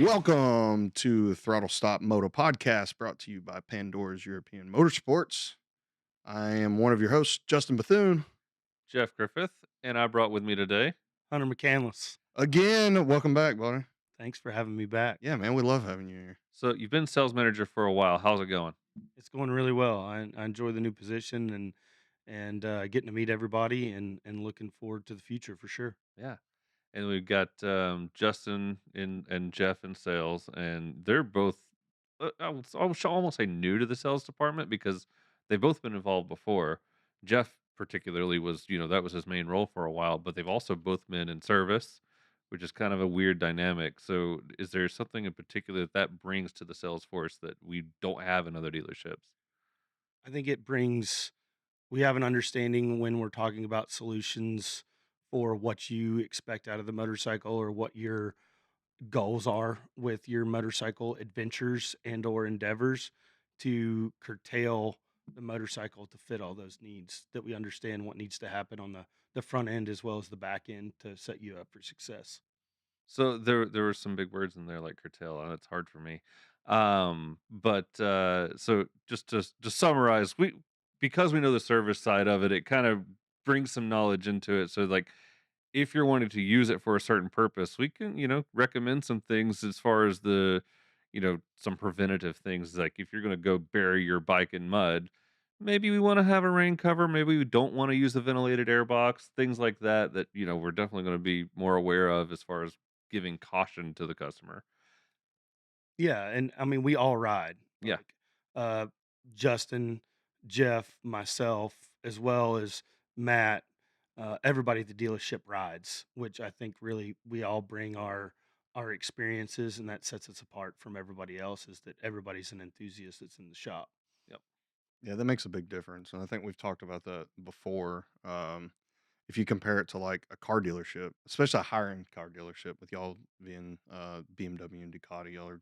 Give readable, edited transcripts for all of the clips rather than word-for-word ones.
Welcome to Throttle Stop Moto Podcast, brought to you by Pandora's European Motorsports. I am one of your hosts, Justin Bethune. Jeff Griffith, and I brought with me today. Hunter McCandless. Again, welcome back, buddy. Thanks for having me back. Yeah, man, we love having you here. So you've been sales manager for a while. How's it going? It's going really well. I enjoy the new position and getting to meet everybody and looking forward to the future for sure. Yeah, and we've got Justin and Jeff in sales, and they're both I would almost say new to the sales department because they've both been involved before. Jeff particularly was, that was his main role for a while, but they've also both been in service, which is kind of a weird dynamic. So, is there something in particular that brings to the sales force that we don't have in other dealerships? I think we have an understanding when we're talking about solutions for what you expect out of the motorcycle or what your goals are with your motorcycle adventures and or endeavors to curtail the motorcycle to fit all those needs, that we understand what needs to happen on the front end as well as the back end to set you up for success. So there were some big words in there like curtail, and it's hard for me. But so just to summarize, we because we know the service side of it, it kind of brings some knowledge into it. So like if you're wanting to use it for a certain purpose, we can, recommend some things as far as some preventative things. Like if you're going to go bury your bike in mud, maybe we want to have a rain cover. Maybe we don't want to use a ventilated air box, things like that, we're definitely going to be more aware of as far as giving caution to the customer. Yeah, and I mean we all ride. Yeah. Like uh Justin, Jeff, myself, as well as Matt, everybody at the dealership rides, which I think really we all bring our experiences, and that sets us apart from everybody else, is that everybody's an enthusiast that's in the shop. Yep. Yeah, that makes a big difference. And I think we've talked about that before. If you compare it to like a car dealership, especially a higher end car dealership, with y'all being BMW and Ducati, y'all are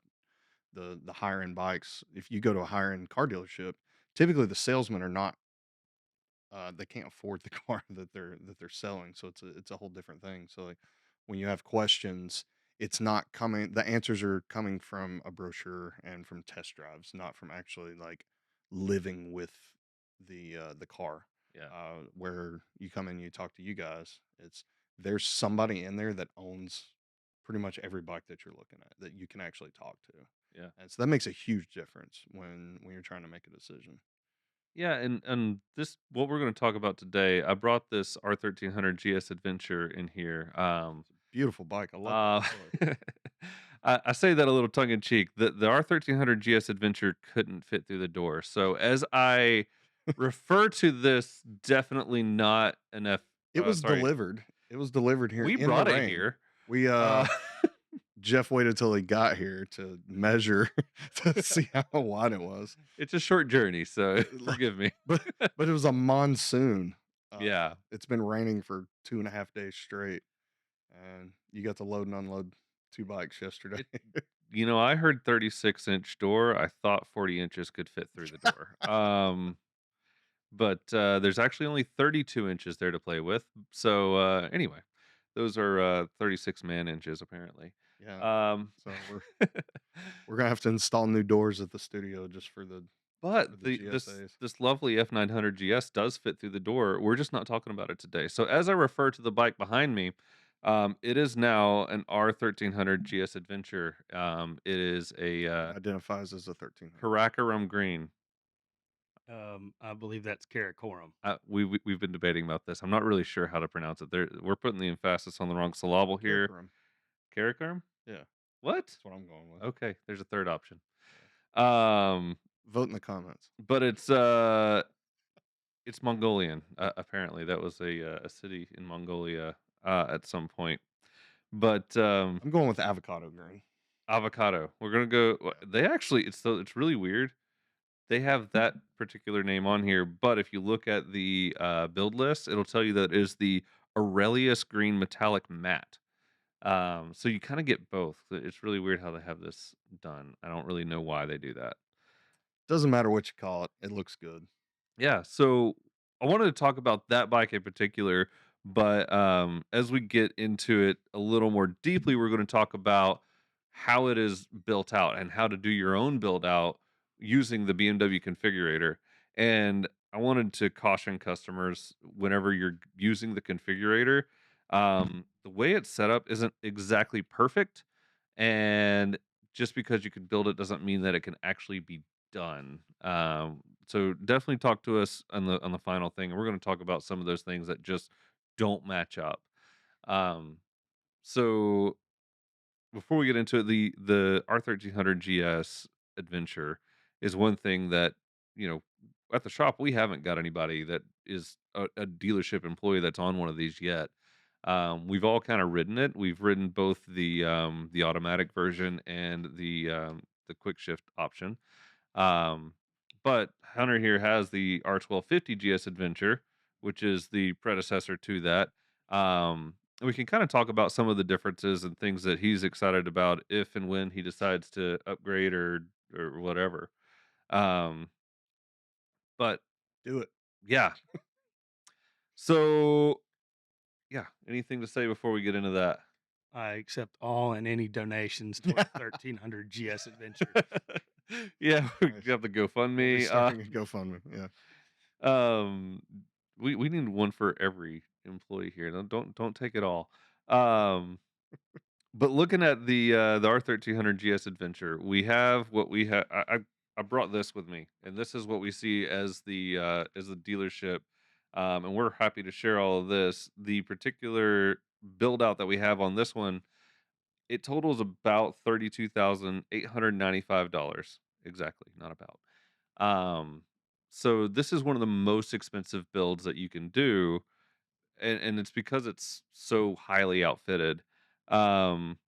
the higher end bikes. If you go to a higher end car dealership, typically the salesmen are not they can't afford the car that they're selling, so it's a whole different thing. So like when you have questions, it's not coming. The answers are coming from a brochure and from test drives, not from actually like living with the car. Yeah. Where you come in, you talk to you guys. It's there's somebody in there that owns pretty much every bike that you're looking at that you can actually talk to, Yeah. and so that makes a huge difference when you're trying to make a decision. Yeah, and this what we're going to talk about today. I brought this R1300 GS Adventure in here. Beautiful bike. I love Uh, that color. I say that a little tongue in cheek. The R1300 GS Adventure couldn't fit through the door. So as I refer to this, definitely not an F. It was Sorry, delivered. It was delivered here we in the brought it rain. here. We Uh, Jeff waited till he got here to measure to see how wide it was. it's a short journey, so Like, forgive me. but but it was a monsoon. Yeah, It's been raining for 2.5 days straight, and you got to load and unload two bikes yesterday. it. I heard 36-inch door. I thought 40 inches could fit through the door. But there's actually only 32 inches there to play with. So anyway, those are 36 man inches apparently. Yeah. Um, So we're gonna have to install new doors at the studio just for but the this GSAs. this lovely F900 GS does fit through the door. We're just not talking about it today. So as I refer to the bike behind me, it is now an R1300 GS Adventure. It is a Identifies as a 1300. Karakoram green. I believe that's Karakoram. We've been debating about this. I'm not really sure how to pronounce it. We're putting the emphasis on the wrong syllable here. Karakoram. Karakoram? Yeah, What? that's what I'm going with. Okay, there's a third option. Yeah. Um, Vote in the comments. but it's Mongolian. Apparently, that was a city in Mongolia at some point. But I'm going with avocado green. avocado. We're gonna go. They actually, it's really weird. They have that particular name on here, but if you look at the build list, it'll tell you that it is the Aurelius Green Metallic Matte. So you kind of get both. It's really weird how they have this done. I don't really know why they do that. Doesn't matter what you call it, it looks good. Yeah, so I wanted to talk about that bike in particular, but as we get into it a little more deeply, we're going to talk about how it is built out and how to do your own build out using the BMW configurator. And I wanted to caution customers whenever you're using the configurator, the way it's set up isn't exactly perfect. And just because you can build it doesn't mean that it can actually be done. So definitely talk to us on the final thing. And we're going to talk about some of those things that just don't match up. Um, so before we get into it, the R1300 GS Adventure is one thing that, you know, at the shop we haven't got anybody that is a dealership employee that's on one of these yet. We've all kind of ridden it. We've ridden both the automatic version and the quick shift option. Um, but Hunter here has the R1250 GS Adventure, which is the predecessor to that. And we can kind of talk about some of the differences and things that he's excited about if and when he decides to upgrade or whatever. Um, but Do it. yeah, so yeah, anything to say before we get into that? I accept all and any donations toward 1300 GS Adventure. Yeah, we Nice. got the We'll be GoFundMe. starting a GoFundMe. Yeah. Um, we need one for every employee here. Don't take it all. Um, but looking at the R1300 GS Adventure, we have what we have. I brought this with me, and this is what we see as the dealership. And we're happy to share all of this. The particular build out that we have on this one, it totals about $32,895 exactly, not about. Um, so this is one of the most expensive builds that you can do, and it's because it's so highly outfitted. Um,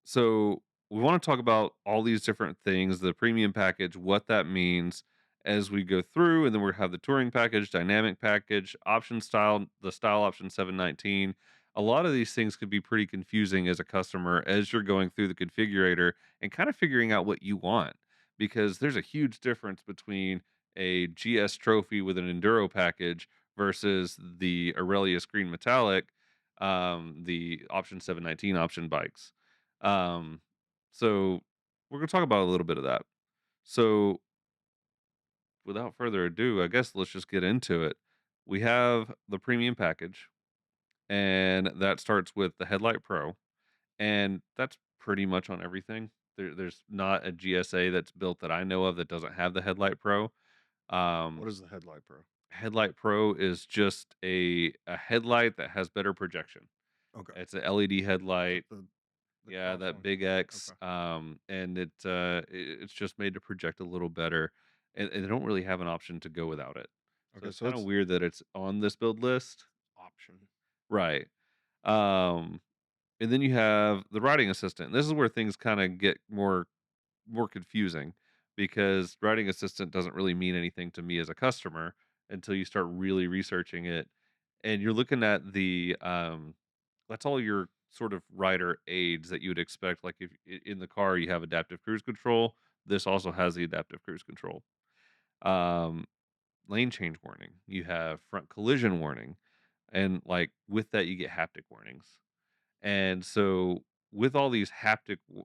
so we want to talk about all these different things, the premium package, what that means as we go through, and then we have the touring package, dynamic package, option style, the style option 719. A lot of these things could be pretty confusing as a customer as you're going through the configurator and kind of figuring out what you want because there's a huge difference between a GS trophy with an enduro package versus the Aurelius Green Metallic, the option 719 option bikes. um, so we're gonna talk about a little bit of that. So without further ado, I guess let's just get into it. We have the premium package, and that starts with the Headlight Pro, and that's pretty much on everything. There's not a GSA that's built that I know of that doesn't have the Headlight Pro. Um, What is the Headlight Pro? Headlight Pro is just a headlight that has better projection. Okay. It's a LED Is it headlight. the Yeah, cross that one? big X, Okay. and it's just made to project a little better, and they don't really have an option to go without it. So Okay. it's So kind of it's weird that it's on this build list, option. right? Um, and then you have the riding assistant. This is where things kind of get more confusing because writing assistant doesn't really mean anything to me as a customer until you start really researching it. And you're looking at that's all your sort of rider aids that you would expect. Like if in the car you have adaptive cruise control, this also has the adaptive cruise control. Um, Lane change warning, you have front collision warning, and like with that you get haptic warnings. And so with all these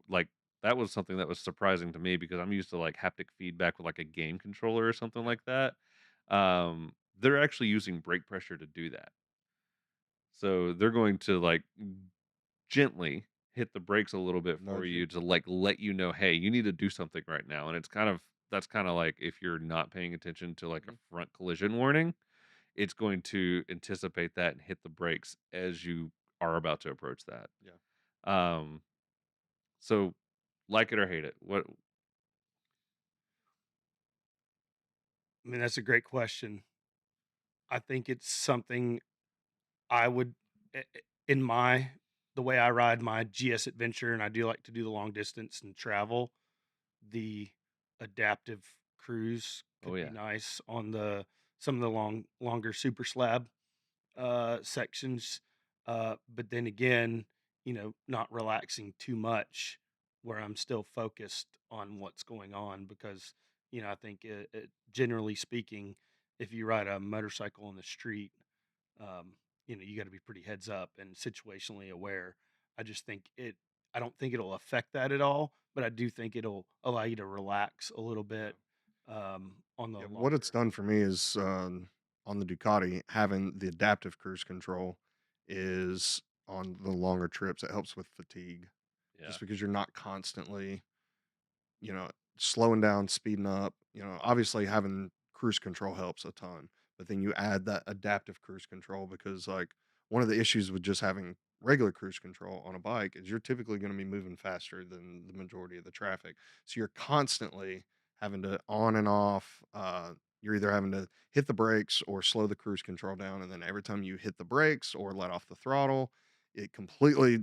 like that was something that was surprising to me because I'm used to like haptic feedback with like a game controller or something Yeah. like that. They're actually using brake pressure to do that. So they're going to like gently hit the brakes a little bit for Nudge you. you to like let you know, hey, you need to do something right now. And it's kind of that's kind of like if you're not paying attention to like a Mhm. front collision warning, it's going to anticipate that and hit the brakes as you are about to approach that. Yeah. Um, So, like it or hate it, what? I mean, that's a great question. I think it's something I would, in the way I ride my GS Adventure, and I do like to do the long distance and travel, the adaptive cruise Oh could be yeah, nice on some of the longer super slab sections. But then again, not relaxing too much where I'm still focused on what's going on because, I think generally speaking, if you ride a motorcycle on the street, um, you got to be pretty heads up and situationally aware. I just think I don't think it'll affect that at all, but I do think it'll allow you to relax a little bit on the Yeah, what it's longer. done for me is on the Ducati, having the adaptive cruise control is on the longer trips. It helps with fatigue Yeah. just because you're not constantly, you know, slowing down, speeding up. Obviously having cruise control helps a ton, but then you add that adaptive cruise control because, like, one of the issues with just having regular cruise control on a bike is you're typically going to be moving faster than the majority of the traffic. So you're constantly having to on and off. You're either having to hit the brakes or slow the cruise control down. And then every time you hit the brakes or let off the throttle, it completely,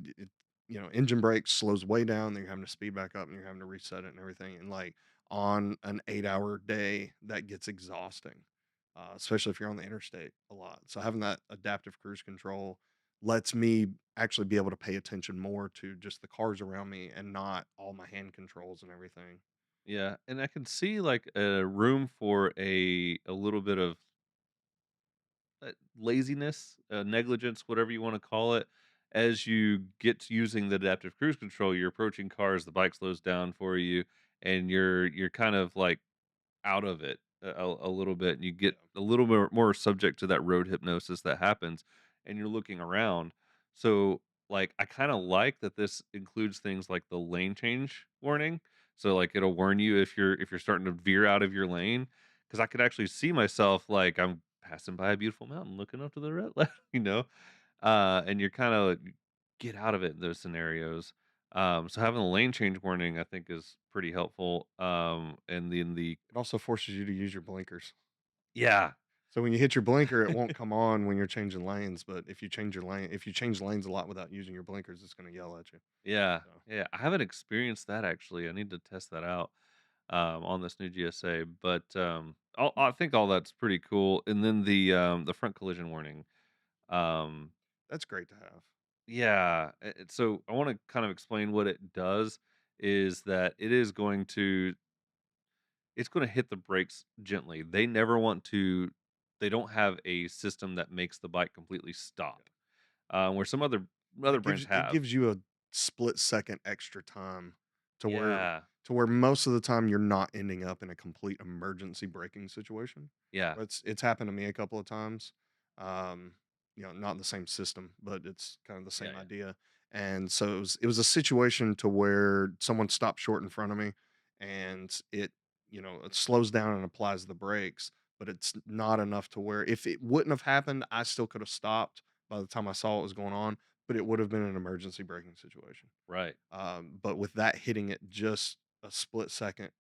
engine brakes slows way down, then you're having to speed back up and you're having to reset it and everything. And like on an 8 hour day, that gets exhausting, especially if you're on the interstate a lot. So having that adaptive cruise control lets me actually be able to pay attention more to just the cars around me and not all my hand controls and everything. Yeah, and I can see like a room for a little bit of laziness, negligence, whatever you want to call it. As you get to using the adaptive cruise control, you're approaching cars, the bike slows down for you, and you're kind of like out of it a little bit, and you get Yeah. a little more subject to that road hypnosis that happens, and you're looking around. So, like, I kind of like that this includes things like the lane change warning. So, like, it'll warn you if you're starting to veer out of your lane, because I could actually see myself like I'm passing by a beautiful mountain, looking up to the red left, and you're kind of get out of it in those scenarios. So having the lane change warning, I think, is pretty helpful. And then the It also forces you to use your blinkers. yeah, So when you hit your blinker, it won't come on when you're changing lanes. But if you change lanes a lot without using your blinkers, it's going to yell at you. yeah, So yeah. I haven't experienced that actually. I need to test that out on this new GSA. But I think all that's pretty cool. And then the front collision warning. Um, that's great to have. yeah. So I want to kind of explain what it does. Is that it is going to it's gonna hit the brakes gently. They never want to they don't have a system that makes the bike completely stop, where some other brands It have. gives you a split second extra time to where Yeah, most of the time you're not ending up in a complete emergency braking situation. yeah, It's happened to me a couple of times. Um, not in the same system, but it's kind of the yeah, same yeah, idea. And so it was a situation to where someone stopped short in front of me, and it slows down and applies the brakes, but it's not enough to where if it wouldn't have happened, I still could have stopped by the time I saw what was going on, but it would have been an emergency braking situation. right, But with that hitting it just a split second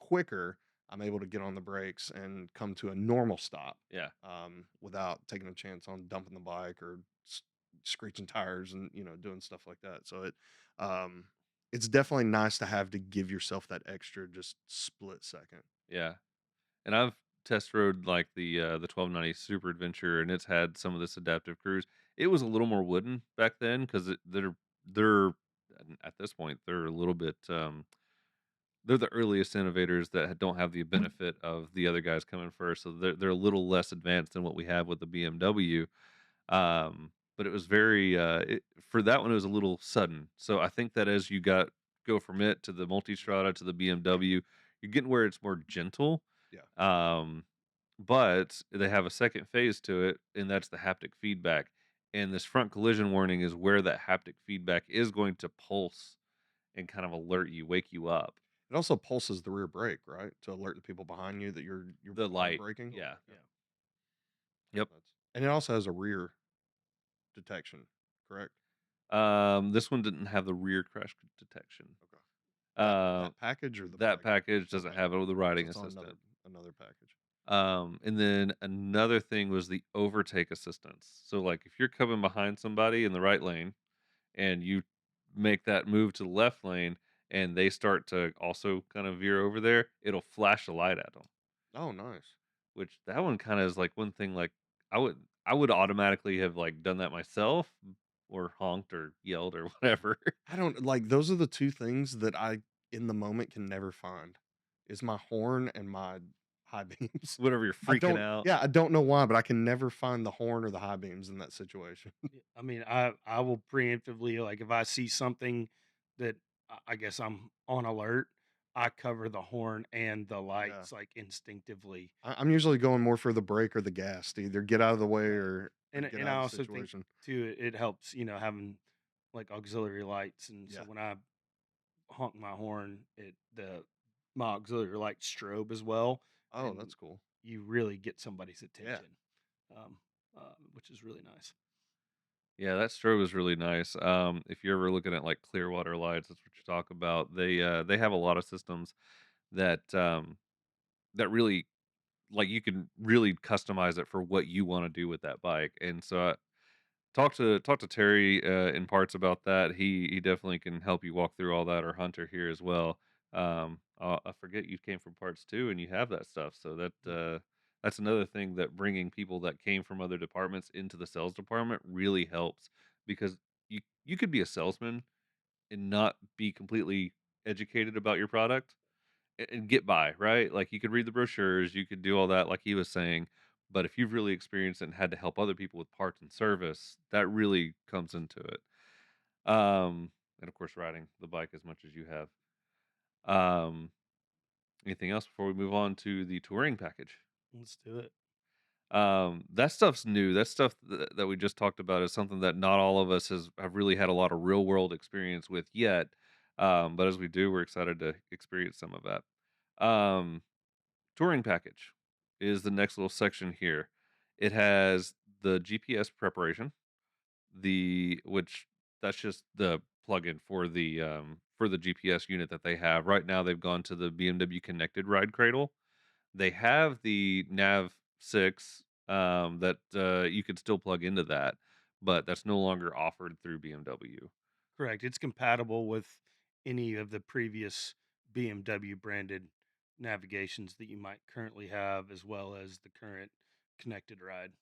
quicker, I'm able to get on the brakes and come to a normal stop, yeah, without taking a chance on dumping the bike or screeching tires and doing stuff like that. So um, it's definitely nice to have to give yourself that extra just split second. yeah. And I've test rode like the 1290 Super Adventure, and it's had some of this adaptive cruise. It was a little more wooden back then because they're at this point they're a little bit they're the earliest innovators that don't have the benefit of the other guys coming first, so they're a little less advanced than what we have with the BMW. But it was very for that one it was a little sudden. So I think that as you go from it to the Multistrada to the BMW, you're getting where it's more gentle. Yeah. Um, but they have a second phase to it, and that's the haptic feedback. And this front collision warning is where that haptic feedback is going to pulse and kind of alert you, wake you up. It also pulses the rear brake, right, to alert the people behind you that you're The hard light, braking. yeah, Yeah. Yeah, yep. and it also has a rear detection, correct? This one didn't have the rear crash detection. Okay. Uh, That package or the that package? package doesn't Okay. have it with the So riding it's on another assistant. another package. And then another thing was the overtake assistance. So, like, if you're coming behind somebody in the right lane and you make that move to the left lane and they start to also kind of veer over there, it'll flash a light at them. Oh, nice. Which that one kind of is like one thing. Like, I would I would automatically have like done that myself or honked or yelled or whatever. I don't like those are the 2 things that I, in the moment, can never find, is my horn and my high beams. Whenever you're freaking out. I don't know why, but I can never find the horn or the high beams in that situation. I mean, I will preemptively, like, if I see something that I guess I'm on alert, I cover the horn and the Yeah. lights like instinctively. I'm usually going more for the brake or the gas to either get out of the way Right. or get And out I of the also think situation. too it helps, having like auxiliary lights, and so Yeah. when I honk my horn, it the my auxiliary light strobe as well, Oh, and that's cool. you really get somebody's Yeah. attention, um, which is really nice. Yeah, that strobe is really nice. If you're ever looking at like Clearwater lights, that's what you talk about. They have a lot of systems that that really like you can really customize it for what you want to do with that bike. And so talk to Terry in parts about that. He definitely can help you walk through all that, or Hunter here as well. I forget you came from parts too, and you have that stuff. So that's another thing that bringing people that came from other departments into the sales department really helps because you could be a salesman and not be completely educated about your product and get by, right? Like you could read the brochures, you could do all that, like he was saying. But if you've really experienced it and had to help other people with parts and service, that really comes into it. And of course, riding the bike as much as you have. Um, Anything else before we move on to the touring package? Let's do it. That stuff's new. That stuff that we just talked about is something that not all of us have really had a lot of real world experience with yet. But as we do, we're excited to experience some of that. Touring package is the next little section here. It has the GPS preparation, the which that's just the plugin for the GPS unit that they have. Right now they've gone to the BMW connected ride cradle. They have the Nav 6 that you could still plug into that, but that's no longer offered through BMW. Correct. It's compatible with any of the previous BMW branded navigations that you might currently have, as well as the current connected ride.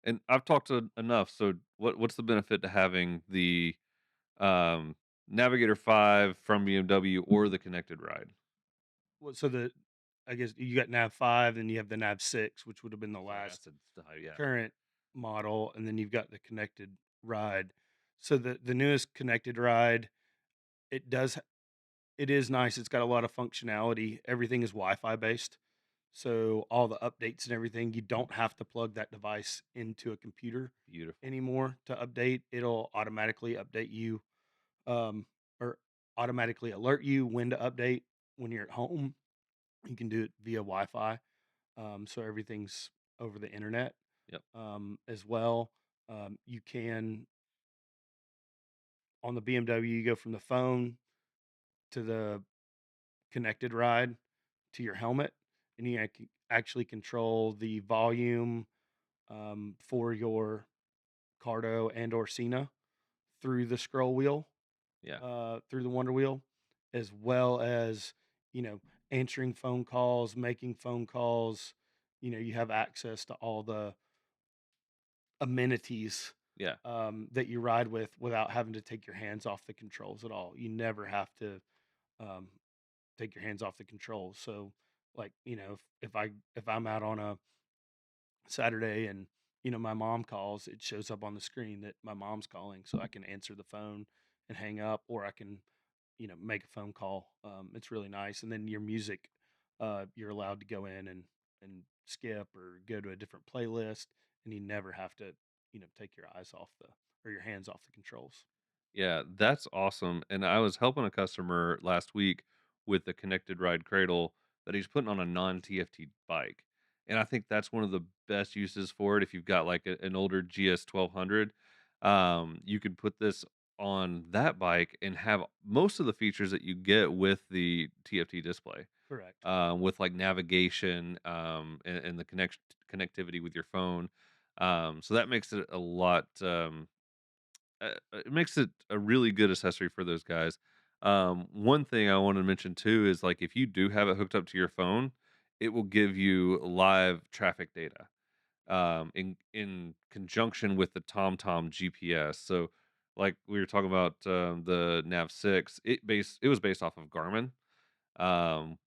And I've talked to enough. So what's the benefit to having the um, Navigator 5 from BMW or the connected ride? Well, so I guess you got Nav 5, and you have the Nav 6, which would have been the Sorry, I last said yeah. current model, and then you've got the connected ride. So the newest connected ride, it does it is nice. It's got a lot of functionality. Everything is Wi-Fi based. So all the updates and everything, you don't have to plug that device into a computer Beautiful. anymore to update. It'll automatically update you, um, or automatically alert you when to update when you're at home. You can do it via Wi-Fi, so everything's over the internet, Yep. as well. You can on the BMW, you go from the phone to the connected ride to your helmet, and you actually control the volume, for your Cardo and or Cena through the scroll wheel, Yeah. through the Wonder Wheel, as well as, you know, answering phone calls, making phone calls. You have access to all the amenities, Yeah. that you ride with without having to take your hands off the controls at all. You never have to, um, take your hands off the controls. So, like, if I'm out on a Saturday and my mom calls, it shows up on the screen that my mom's calling, so I can answer the phone and hang up, or I can make a phone call. It's really nice. And then your music, you're allowed to go in and skip or go to a different playlist, and you never have to take your eyes off the or your hands off the controls. Yeah, that's awesome. And I was helping a customer last week with the connected ride cradle that he's putting on a non TFT bike. And I think that's one of the best uses for it. If you've got like an older GS 1200, you could put this on that bike and have most of the features that you get with the TFT display, Correct. with like navigation, and the connectivity with your phone. So that makes it a lot. It makes it a really good accessory for those guys. One thing I want to mention too is like if you do have it hooked up to your phone, it will give you live traffic data in conjunction with the TomTom GPS. So, like we were talking about the Nav 6, it was based off of Garmin,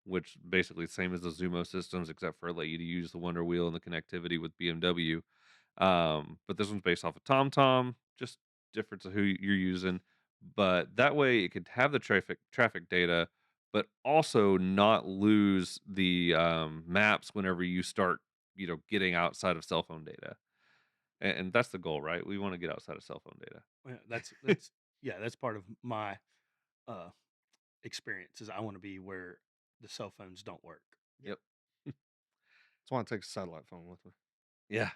which basically the same as the Zumo systems, except for let you to use the Wonder Wheel and the connectivity with BMW. But this one's based off of TomTom, just difference of who you're using. but that way it could have the traffic data, but also not lose the maps whenever you start, getting outside of cell phone data. And that's the goal, right? We want to get outside of cell phone data. Yeah, that's yeah, that's part of my uh experience is I want to be where the cell phones don't work. Yep. That's why I take a satellite phone with me. Yeah.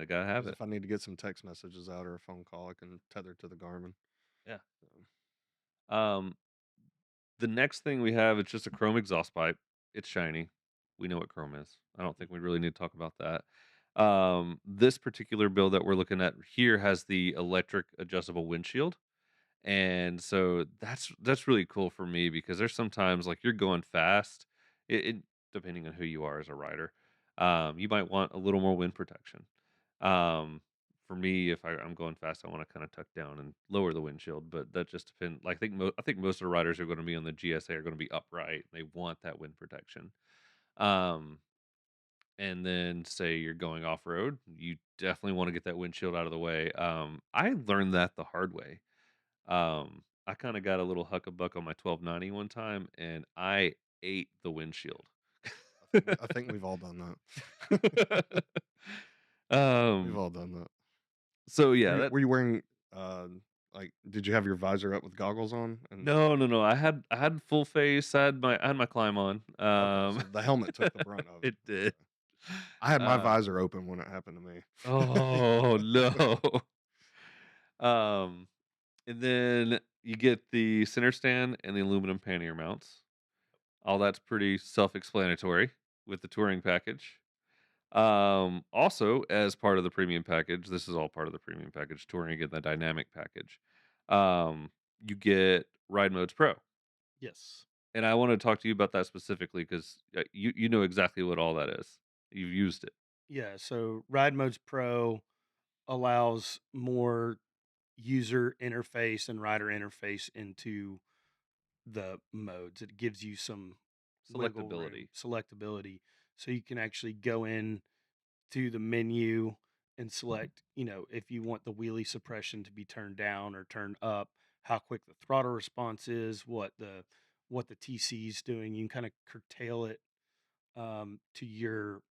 Gotta have Because it. if I need to get some text messages out or a phone call, I can tether to the Garmin. Yeah. So, The next thing we have is just a chrome exhaust pipe. It's shiny. We know what chrome is. I don't think we really need to talk about that. This particular build that we're looking at here has the electric adjustable windshield. And so that's really cool for me because there's sometimes like you're going fast, it depending on who you are as a rider, you might want a little more wind protection. Um, for me, if I'm going fast, I want to kind of tuck down and lower the windshield, but that just depends. Like I think most of the riders who are going to be on the GSA are going to be upright. They want that wind protection. Um, and then say you're going off road, you definitely want to get that windshield out of the way. I learned that the hard way. I kinda got a little huckabuck on my 1290 one time, and I ate the windshield. I think we've all done that. We've Um, all done that. so Were yeah, you, that were you wearing did you have your visor up with goggles on? And no, I had full face, I had my climb on. okay, so the helmet took the brunt of it. It did. I had my Uh, visor open when it happened to me. oh, no. Um, and then you get the center stand and the aluminum pannier mounts. All that's pretty self-explanatory with the touring package. Also, as part of the premium package, this is all part of the premium package, touring again the dynamic package. Um, you get Ride Modes Pro, Yes. and I want to talk to you about that specifically because you know exactly what all that is. You've used it. Yeah, so Ride Modes Pro allows more user interface and rider interface into the modes. It gives you some wiggle room, Selectability. selectability, so you can actually go in to the menu and select, if you want the wheelie suppression to be turned down or turned up, how quick the throttle response is, what the TC is doing. You can kind of curtail it to your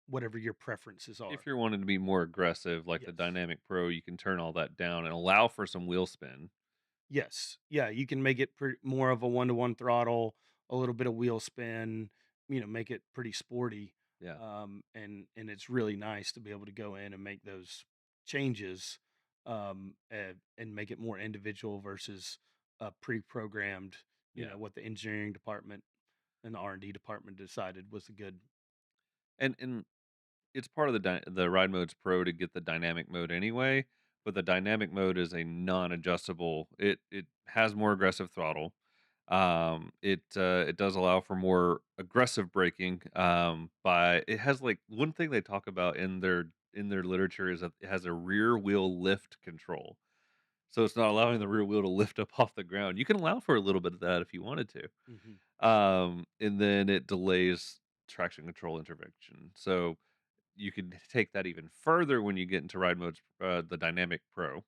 whatever your preferences are. If you're wanting to be more aggressive, like the Yes. Dynamic Pro, you can turn all that down and allow for some wheel spin. Yes. Yeah, you can make it more of a one-to-one throttle, a little bit of wheel spin, make it pretty sporty. Yeah. And it's really nice to be able to go in and make those changes, and make it more individual versus pre-programmed, Yeah. what the engineering department and the R&D department decided was a good. And it's part of the Ride Modes Pro to get the dynamic mode anyway, but the dynamic mode is a non-adjustable. It has more aggressive throttle. It does allow for more aggressive braking. By it has like one thing they talk about in their literature is that it has a rear wheel lift control. So it's not allowing the rear wheel to lift up off the ground. You can allow for a little bit of that if you wanted to. Mhm. And then it delays traction control intervention. So you can take that even further when you get into ride modes, the Dynamic Pro,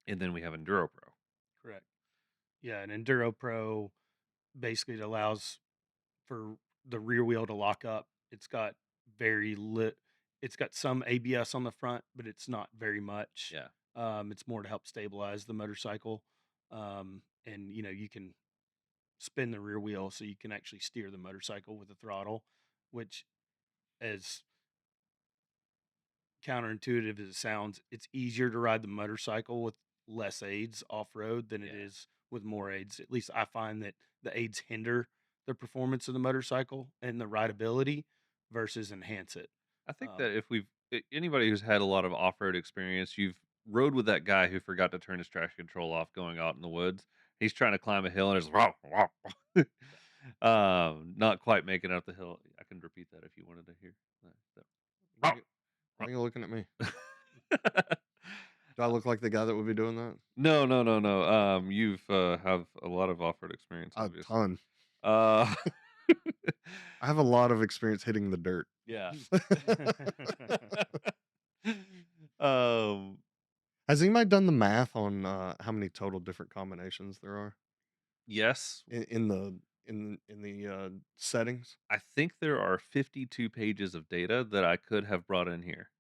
and then we have Enduro Pro. Correct. Yeah, and Enduro Pro basically it allows for the rear wheel to lock up. It's got very lit. It's got some ABS on the front, but it's not very much. Yeah, It's more to help stabilize the motorcycle, and you can spin the rear wheel so you can actually steer the motorcycle with the throttle, which, as counterintuitive as it sounds, it's easier to ride the motorcycle with less aids off road than it yeah. is with more aids. At least I find that the aids hinder the performance of the motorcycle and the rideability versus enhance it. I think Um, that if anybody who's had a lot of off road experience, you've rode with that guy who forgot to turn his traction control off going out in the woods. He's trying to climb a hill and it's not quite making it up the hill. I can repeat that if you wanted to hear. Why you why you looking at me? Do I look like the guy that would be doing that? No. You've have a lot of off road experience, A obviously. ton. Uh, I have a lot of experience hitting the dirt. yeah. um, Has anybody done the math on how many total different combinations there are Yes, in the settings? I think there are 52 pages of data that I could have brought in here.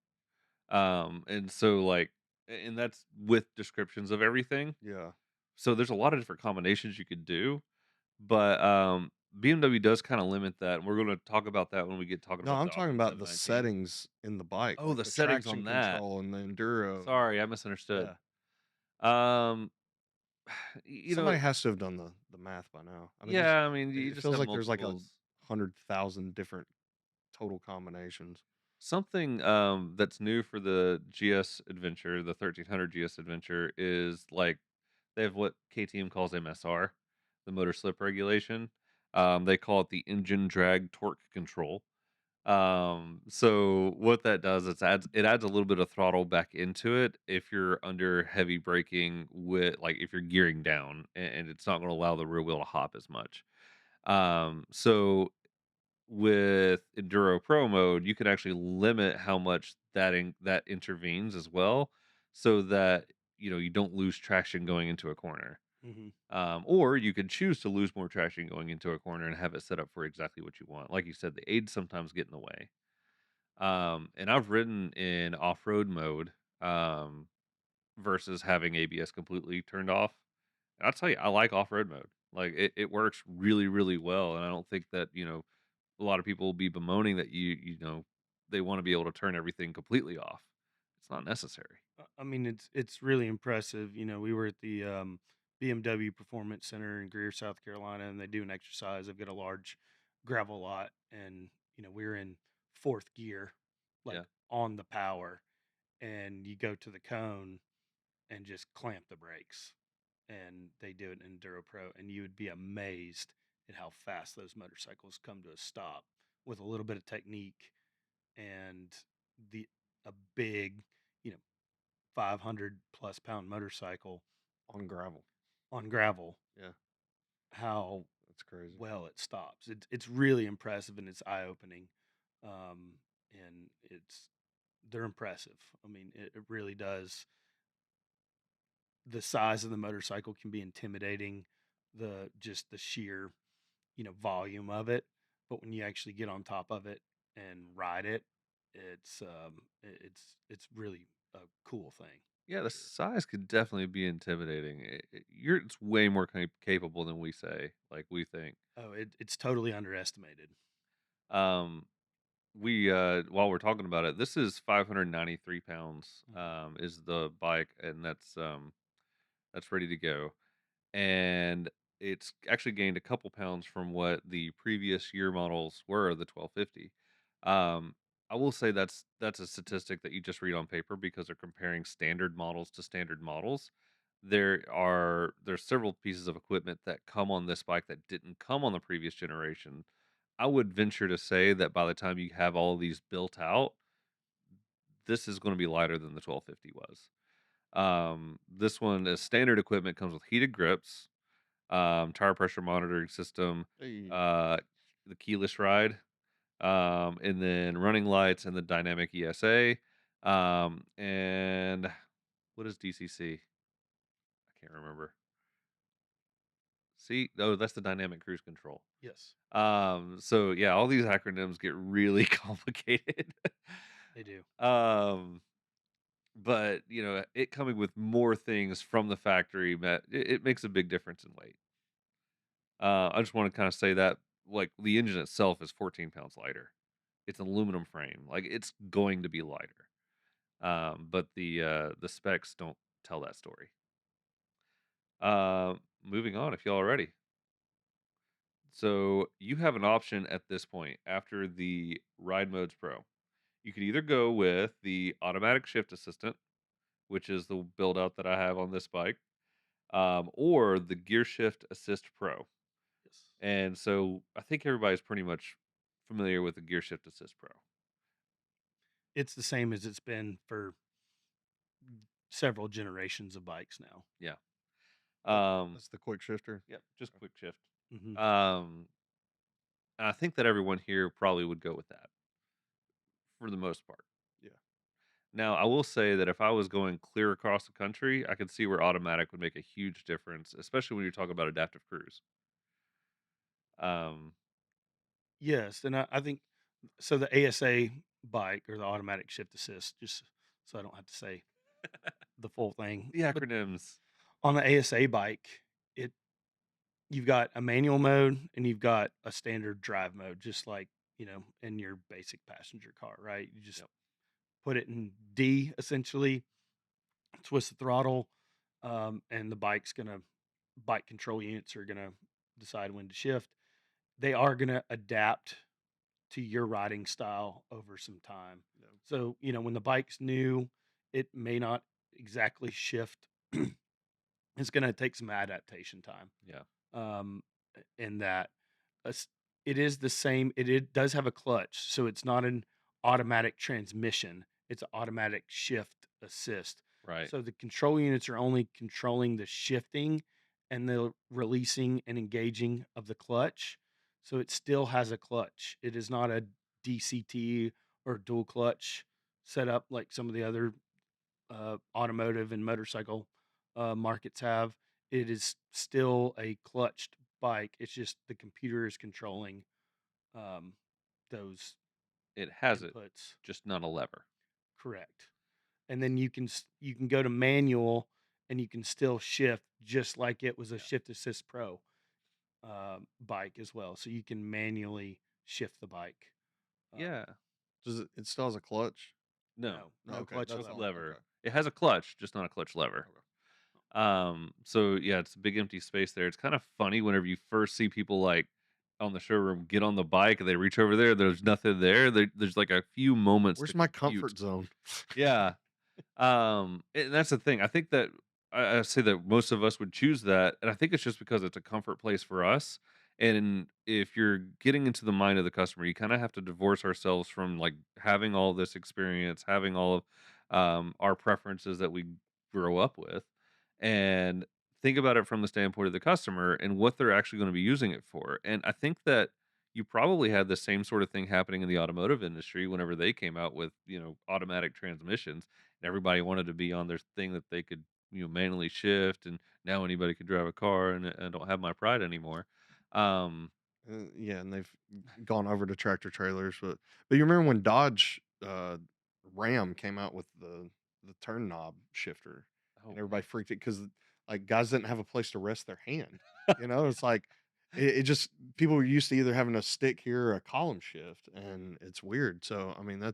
And so like, and that's with descriptions of everything. Yeah. So there's a lot of different combinations you could do, but BMW does kind of limit that. And we're going to talk about that when we get talking No, about I'm the talking Optima about the 719. settings in the bike, Oh, like the the settings traction on that. control and the enduro. Sorry, I misunderstood. Yeah. Um, you know, Somebody has to have done the math by now. I mean, yeah, I mean, you it just feels have like there's like a multiples. 100,000 different total combinations. Something that's new for the GS Adventure, the 1300 GS Adventure, is like they have what KTM calls MSR, the motor slip regulation. They call it the engine drag torque control. So what that does is adds a little bit of throttle back into it if you're under heavy braking with like if you're gearing down, and it's not going to allow the rear wheel to hop as much. So with Enduro Pro mode, you can actually limit how much that intervenes as well, so that you don't lose traction going into a corner. Hmm. Or you could choose to lose more traction going into a corner and have it set up for exactly what you want. Like you said, the aids sometimes get in the way. And I've ridden in off-road mode um, versus having ABS completely turned off. And I'll tell you, I like off-road mode. Like it works really, really well. And I don't think that, a lot of people will be bemoaning that they want to be able to turn everything completely off. It's not necessary. I mean, it's really impressive. We were at the BMW Performance Center in Greer, South Carolina, and they do an exercise. They've got a large gravel lot, and we were in fourth gear, like Yeah. on the power, and you go to the cone and just clamp the brakes, and they do it in Enduro Pro, and you would be amazed at how fast those motorcycles come to a stop with a little bit of technique and the a big, you know, 500 plus pound motorcycle On gravel. on gravel, Yeah, how that's crazy. well it stops. It's really impressive and it's eye opening. And they're impressive. I mean, it really does. The size of the motorcycle can be intimidating, just the sheer, volume of it. But when you actually get on top of it and ride it, it's really a cool thing Yeah, for the sure. size could definitely be intimidating. It's way more capable than we say, like we think. Oh, it's totally underestimated. Um, while we're talking about it, this is 593 pounds. Mhm. Is the bike, and that's ready to go. And it's actually gained a couple pounds from what the previous year models were, the 1250. Um, I will say that's a statistic that you just read on paper because they're comparing standard models to standard models. There's several pieces of equipment that come on this bike that didn't come on the previous generation. I would venture to say that by the time you have all of these built out, this is going to be lighter than the 1250 was. This one is standard equipment, comes with heated grips, tire pressure monitoring system, Hey, uh, the keyless ride, and then running lights and the dynamic ESA. And what is DCC? I can't remember. See, oh, that's the dynamic cruise control. Yes, So yeah, all these acronyms get really complicated. they do. um, but it coming with more things from the factory, it makes a big difference in weight. I just want to kind of say that, like, the engine itself is 14 pounds lighter. It's an aluminum frame, like it's going to be lighter. But the specs don't tell that story. Moving on, if y'all are ready. So you have an option at this point after the Ride Modes Pro. You could either go with the automatic shift assistant, which is the build out that I have on this bike, or the Gear Shift Assist Pro. Yes, And so I think everybody's pretty much familiar with the Gear Shift Assist Pro. it's the same as it's been for several generations of bikes now. Yeah. that, Um, that's the quick shifter. yep, just quick shift. Hmm. Um, I think that everyone here probably would go with that for the most part. Yeah. Now, I will say that if I was going clear across the country, I could see where automatic would make a huge difference, especially when you're talking about adaptive cruise. Um, Yes, and I think so. The ASA bike or the automatic shift assist, just so I don't have to say the full thing. the But acronyms. on the ASA bike, it you've got a manual mode and you've got a standard drive mode, just like in your basic passenger car, right? You just Yep. put it in D essentially, twist the throttle, and the bike control units are gonna decide when to shift. They are gonna adapt to your riding style over some time. Yeah. So, when the bike's new, it may not exactly shift. It's going to take some adaptation time. Yeah. Um, in that us- it is the same, it does have a clutch. So it's not an automatic transmission, it's an automatic shift assist. Right. So the control units are only controlling the shifting and the releasing and engaging of the clutch. So it still has a clutch. It is not a DCT or dual clutch setup like some of the other automotive and motorcycle markets have. It is still a clutched bike. It's just the computer is controlling um, those It has it, inputs. just not a lever. Correct. And then you can go to manual and you can still shift just like it was a Yeah. Shift Assist Pro bike as well. So you can manually shift the bike. Yeah. Does it still has a clutch? No, No, No, no okay, clutch that's no all. lever. lever. Okay, It has a clutch, just not a clutch lever. okay. So yeah, it's a big empty space there. It's kind of funny whenever you first see people like on the showroom get on the bike and they reach over there. There's nothing there. There's like a few moments to Where's my compute. comfort zone? Yeah. And that's the thing. I think that I say that most of us would choose that, and I think it's just because it's a comfort place for us. And if you're getting into the mind of the customer, you kind of have to divorce ourselves from like having all this experience, having all of our preferences that we grow up with, and think about it from the standpoint of the customer and what they're actually going to be using it for. And I think that you probably had the same sort of thing happening in the automotive industry whenever they came out with automatic transmissions, and everybody wanted to be on their thing that they could manually shift, and now anybody could drive a car, and I don't have my pride anymore. um Yeah, and they've gone over to tractor trailers, but you remember when Dodge Ram came out with the turn knob shifter, and oh everybody freaked it because like guys didn't have a place to rest their hand. It's like it just people were used to either having a stick here or a column shift, and it's weird. So I mean, I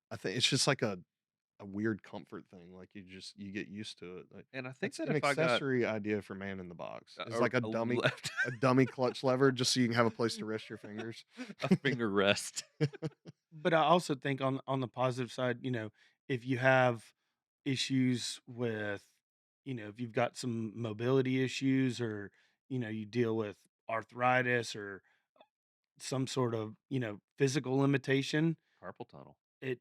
I think it's just like a weird comfort thing. Like you get used to it. Like and I think that's that an if I got accessory idea for man in the box. It's a, like a left a dummy clutch lever just so you can have a place to rest your fingers. a finger rest. But I also think on the positive side, if you have issues with, if you've got some mobility issues or, you deal with arthritis or some sort of, physical limitation, Carpal tunnel. it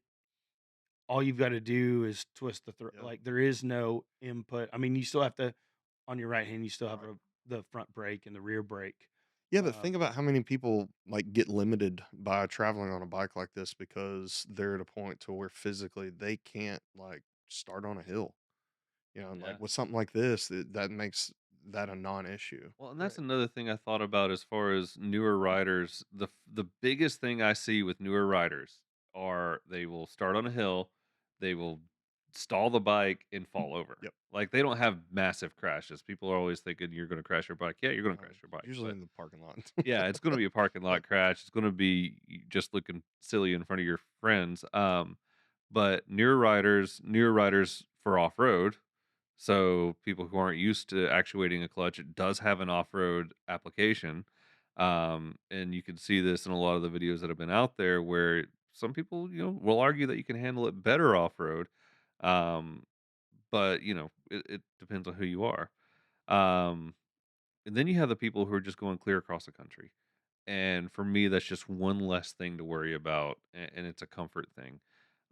all you've got to do is twist Yep. like there is no input. I mean, you still have to on your right hand, you still have Right. the front brake and the rear brake. Yeah, but Um, think about how many people like get limited by traveling on a bike like this because they're at a point to where physically they can't like start on a hill. And Yeah. like with something like this, that makes that a non-issue. Well, and that's right. another thing I thought about as far as newer riders. The biggest thing I see with newer riders are they will start on a hill, they will stall the bike and fall over. Yep. Like they don't have massive crashes. People are always thinking you're going to crash your bike. Yeah, you're going to crash your bike, Usually but in the parking lot. yeah, it's going to be a parking lot crash. It's going to be just looking silly in front of your friends. But newer riders for off road, so people who aren't used to actuating a clutch, it does have an off-road application. And you can see this in a lot of the videos that have been out there where some people, will argue that you can handle it better off-road. Um, but it depends on who you are. Um, and then you have the people who are just going clear across the country. And for me, that's just one less thing to worry about, and it's a comfort thing.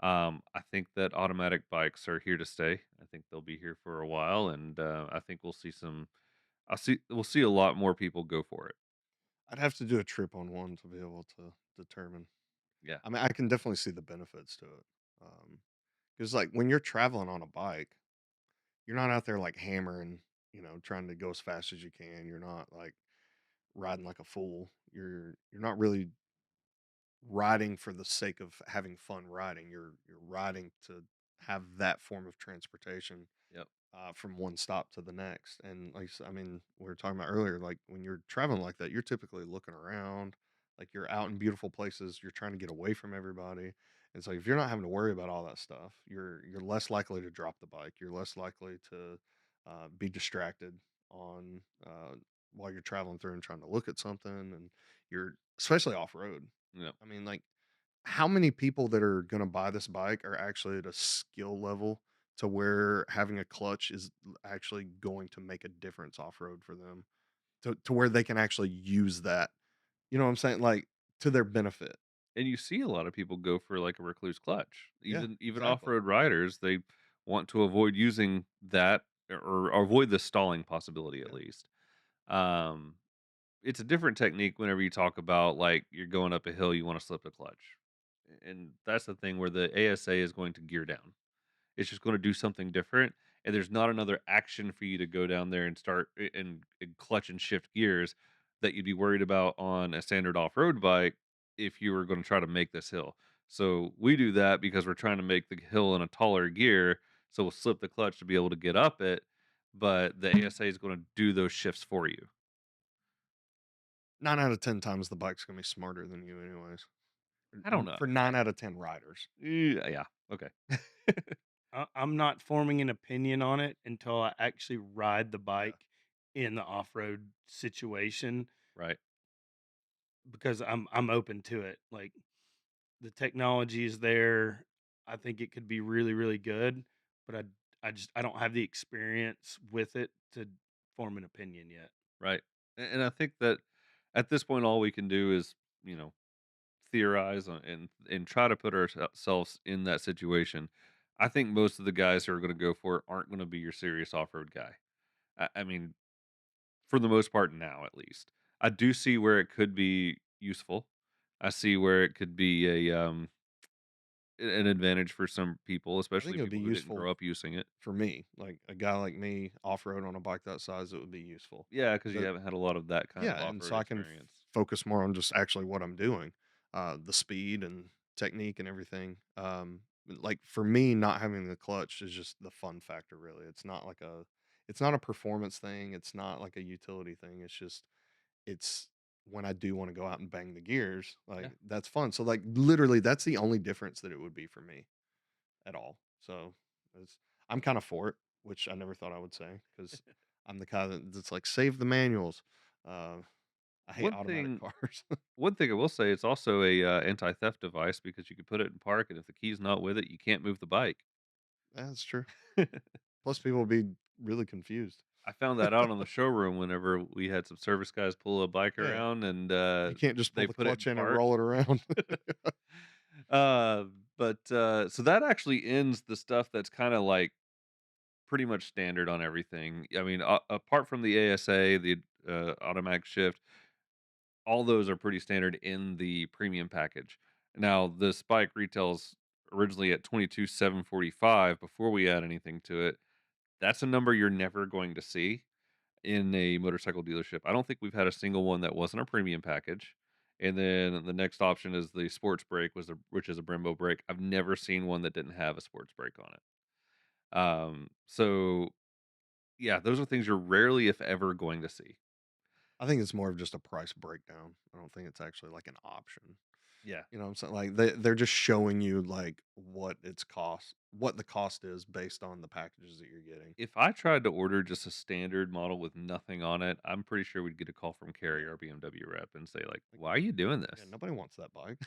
I think that automatic bikes are here to stay. I think they'll be here for a while, and I think we'll see some. We'll see a lot more people go for it. I'd have to do a trip on one to be able to determine. Yeah, I mean, I can definitely see the benefits to it. Because like when you're traveling on a bike, you're not out there like hammering, trying to go as fast as you can. You're not like riding like a fool. You're not really riding for the sake of having fun riding. You're riding to have that form of transportation Yep. from one stop to the next. And like I mean, we were talking about earlier, like when you're traveling like that, you're typically looking around, like you're out in beautiful places. You're trying to get away from everybody. And so if you're not having to worry about all that stuff, you're less likely to drop the bike. You're less likely to be distracted on while you're traveling through and trying to look at something. And you're especially off road. Yep. I mean, like how many people that are gonna buy this bike are actually at a skill level to where having a clutch is actually going to make a difference off-road for them to where they can actually use that, you know what I'm saying? Like, to their benefit. And you see a lot of people go for like a recluse clutch. Yeah, Even exactly. off-road riders, they want to avoid using that, or avoid the stalling possibility at Yeah. least. Um, it's a different technique whenever you talk about like you're going up a hill, you want to slip the clutch. And that's the thing where the ASA is going to gear down. It's just going to do something different. And there's not another action for you to go down there and start and clutch and shift gears that you'd be worried about on a standard off road bike if you were going to try to make this hill. So we do that because we're trying to make the hill in a taller gear. So we'll slip the clutch to be able to get up it. But the ASA is going to do those shifts for you. 9 out of 10 times the bike's gonna be smarter than you anyways. I don't know. For 9 out of 10 riders. Yeah. Okay. I'm not forming an opinion on it until I actually ride the Yeah. bike in the off-road situation Right. because I'm open to it. Like the technology is there. I think it could be really really good, but I don't have the experience with it to form an opinion yet. Right. And I think that at this point, all we can do is, theorize and try to put ourselves in that situation. I think most of the guys who are going to go for it aren't going to be your serious off road guy. I mean, for the most part, now at least, I do see where it could be useful. I see where it could be an advantage for some people, I think especially it would be people who didn't useful grow up using it. for me, like a guy like me off-road on a bike that size, it would be useful. Yeah, because you haven't had a lot of that kind of Yeah, off and so road I can experience. focus more on just actually what I'm doing, the speed and technique and everything. Like for me, not having the clutch is just the fun factor. Really, it's not a performance thing. It's not like a utility thing. It's when I do want to go out and bang the gears, Yeah. like that's fun. So like literally, that's the only difference that it would be for me at all. So it's, I'm kind of for it, which I never thought I would say because I'm the guy that's like save the manuals. Uh, I hate One automatic thing cars. One thing I will say, it's also a anti-theft device because you can put it in park, and if the key's not with it, you can't move the bike. That's true. Plus, people will be really confused. I found that out on the showroom whenever we had some service guys pull a bike Yeah, around, and you can't just pull they the put it clutch in in and park. roll it around. uh, but so that actually ends the stuff that's kind of like pretty much standard on everything. I mean, apart from the ASA, the automatic shift, all those are pretty standard in the premium package. Now, this bike retails originally at 22,745 before we add anything to it. That's a number you're never going to see in a motorcycle dealership. I don't think we've had a single one that wasn't a premium package. And then the next option is the sports brake, which is a Brembo brake. I've never seen one that didn't have a sports brake on it. So yeah, those are things you're rarely, if ever, going to see. I think it's more of just a price breakdown. I don't think it's actually like an option. Yeah. You know what I'm saying? Like they're just showing you like what the cost is based on the packages that you're getting. If I tried to order just a standard model with nothing on it, I'm pretty sure we'd get a call from Carrie, Yeah. our BMW rep, and say like, Like, "Why are you doing yeah, this?" nobody wants that bike.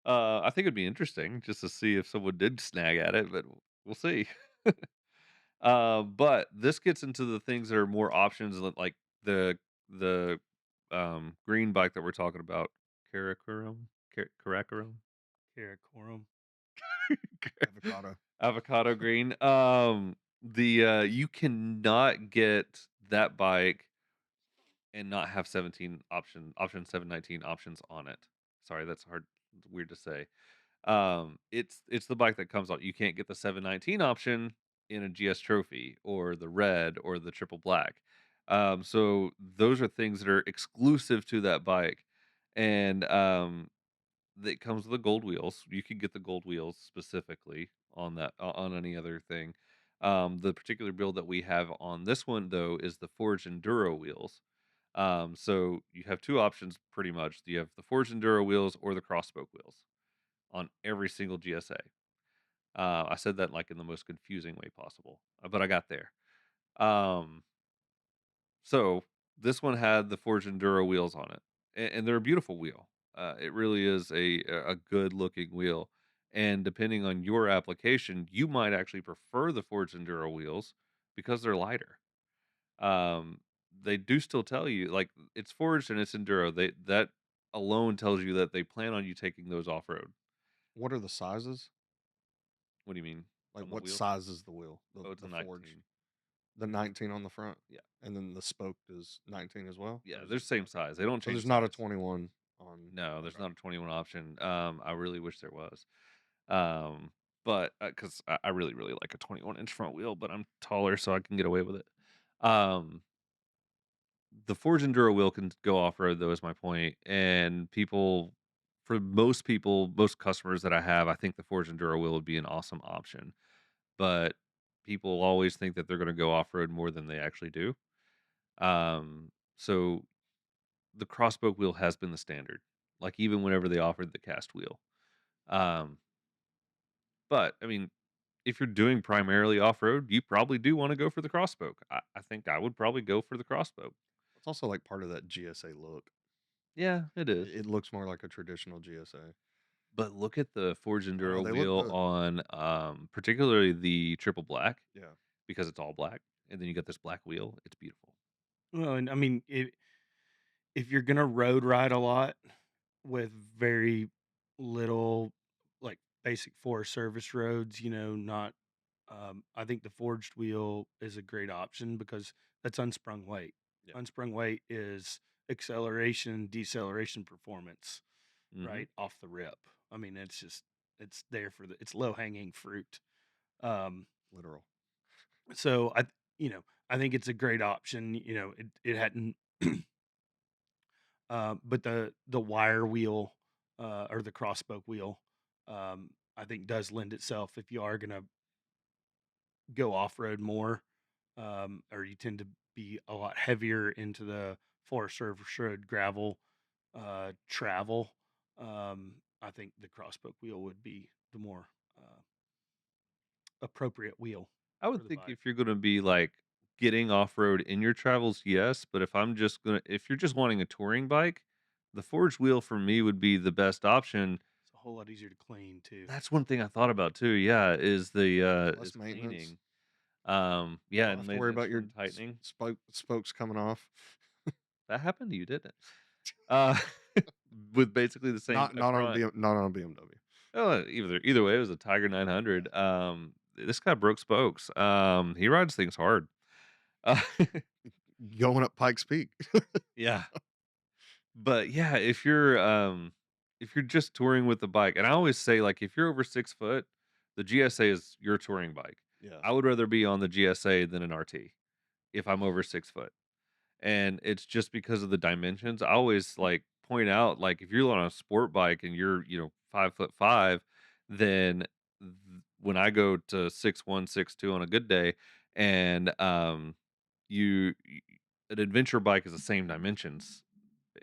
I think it'd be interesting just to see if someone did snag at it, but we'll see. But this gets into the things that are more options, like the green bike that we're talking about, Karakorum, Karakorum, Karakorum. Avocado. avocado green. The you cannot get that bike and not have 17 option 719 options on it. Sorry, that's hard, weird to say. It's the bike that comes out. You can't get the 719 option in a GS Trophy or the red or the triple black. So those are things that are exclusive to that bike, and that comes with the gold wheels. You can get the gold wheels specifically on that on any other thing. The particular build that we have on this one though is the Forged Enduro wheels. So you have two options pretty much. You have the Forged Enduro wheels or the crosspoke wheels on every single GSA. I said that like in the most confusing way possible, but I got there. Um, so this one had the Forged Enduro wheels on it, and they're a beautiful wheel. It really is a good looking wheel. And depending on your application, you might actually prefer the Forged Enduro wheels because they're lighter. Um, they do still tell you like it's forged and it's enduro. They that alone tells you that they plan on you taking those off road. What are the sizes? What do you mean Like, on the what wheel? size is the wheel? Oh, it's a The forged, 19. the 19 on the front, Yeah, and then the spoke is 19 as well, yeah. or is They're it same okay? size. They don't So change there's not a size. 21 on. No, there's Okay, not a 21 option. I really wish there was. Um, but because I really really like a 21-inch front wheel, but I'm taller, so I can get away with it. Um, the Forge Enduro wheel can go off road though, is my point. And people, for most people, most customers that I have, I think the Forge Enduro wheel would be an awesome option. But people always think that they're going to go off road more than they actually do. So the crossbow wheel has been the standard, like even whenever they offered the cast wheel. Um, but I mean, if you're doing primarily off road, you probably do want to go for the crossbow. I think I would probably go for the crossbow. it's also like part of that GSA look. Yeah, it is. It looks more like a traditional GSA. But look at the Forge I don't know. Enduro They look wheel good. on, particularly the triple black Yeah. because it's all black, and then you got this black wheel. It's beautiful. Well, and I mean, if you're gonna road ride a lot with very little, like, basic Forest Service roads, not, I think the forged wheel is a great option because that's unsprung weight. Yeah. Unsprung weight is acceleration, deceleration performance, Hmm. right off the rip. I mean, it's there for it's low hanging fruit. Um, Literal. so I think it's a great option. It hadn't but the wire wheel, or the crosspoke wheel, I think does lend itself if you are gonna go off road more, or you tend to be a lot heavier into the Forest Service road gravel travel. I think the crosspoke wheel would be the more uh, appropriate wheel I for would the think bike. if you're going to be like getting off road in your travels, yes. But if you're just wanting a touring bike, the Forge wheel for me would be the best option. It's a whole lot easier to clean too. That's one thing I thought about too. Yeah, is the Less is maintenance. cleaning. Yeah, Don't and have to worry maintenance about your from tightening. spokes coming off. That happened to you, didn't it? Uh, with basically the same front. Not on a BMW. Oh, either way, it was a Tiger 900. This guy broke spokes. He rides things hard. Uh, Going up Pikes Peak. yeah, but yeah, if you're just touring with the bike, and I always say like if you're over 6 foot, the GSA is your touring bike. Yeah. I would rather be on the GSA than an RT if I'm over 6 foot. And it's just because of the dimensions. I always like point out like if you're on a sport bike and you're 5'5", then when I go to 6'1", 6'2" on a good day, and an adventure bike is the same dimensions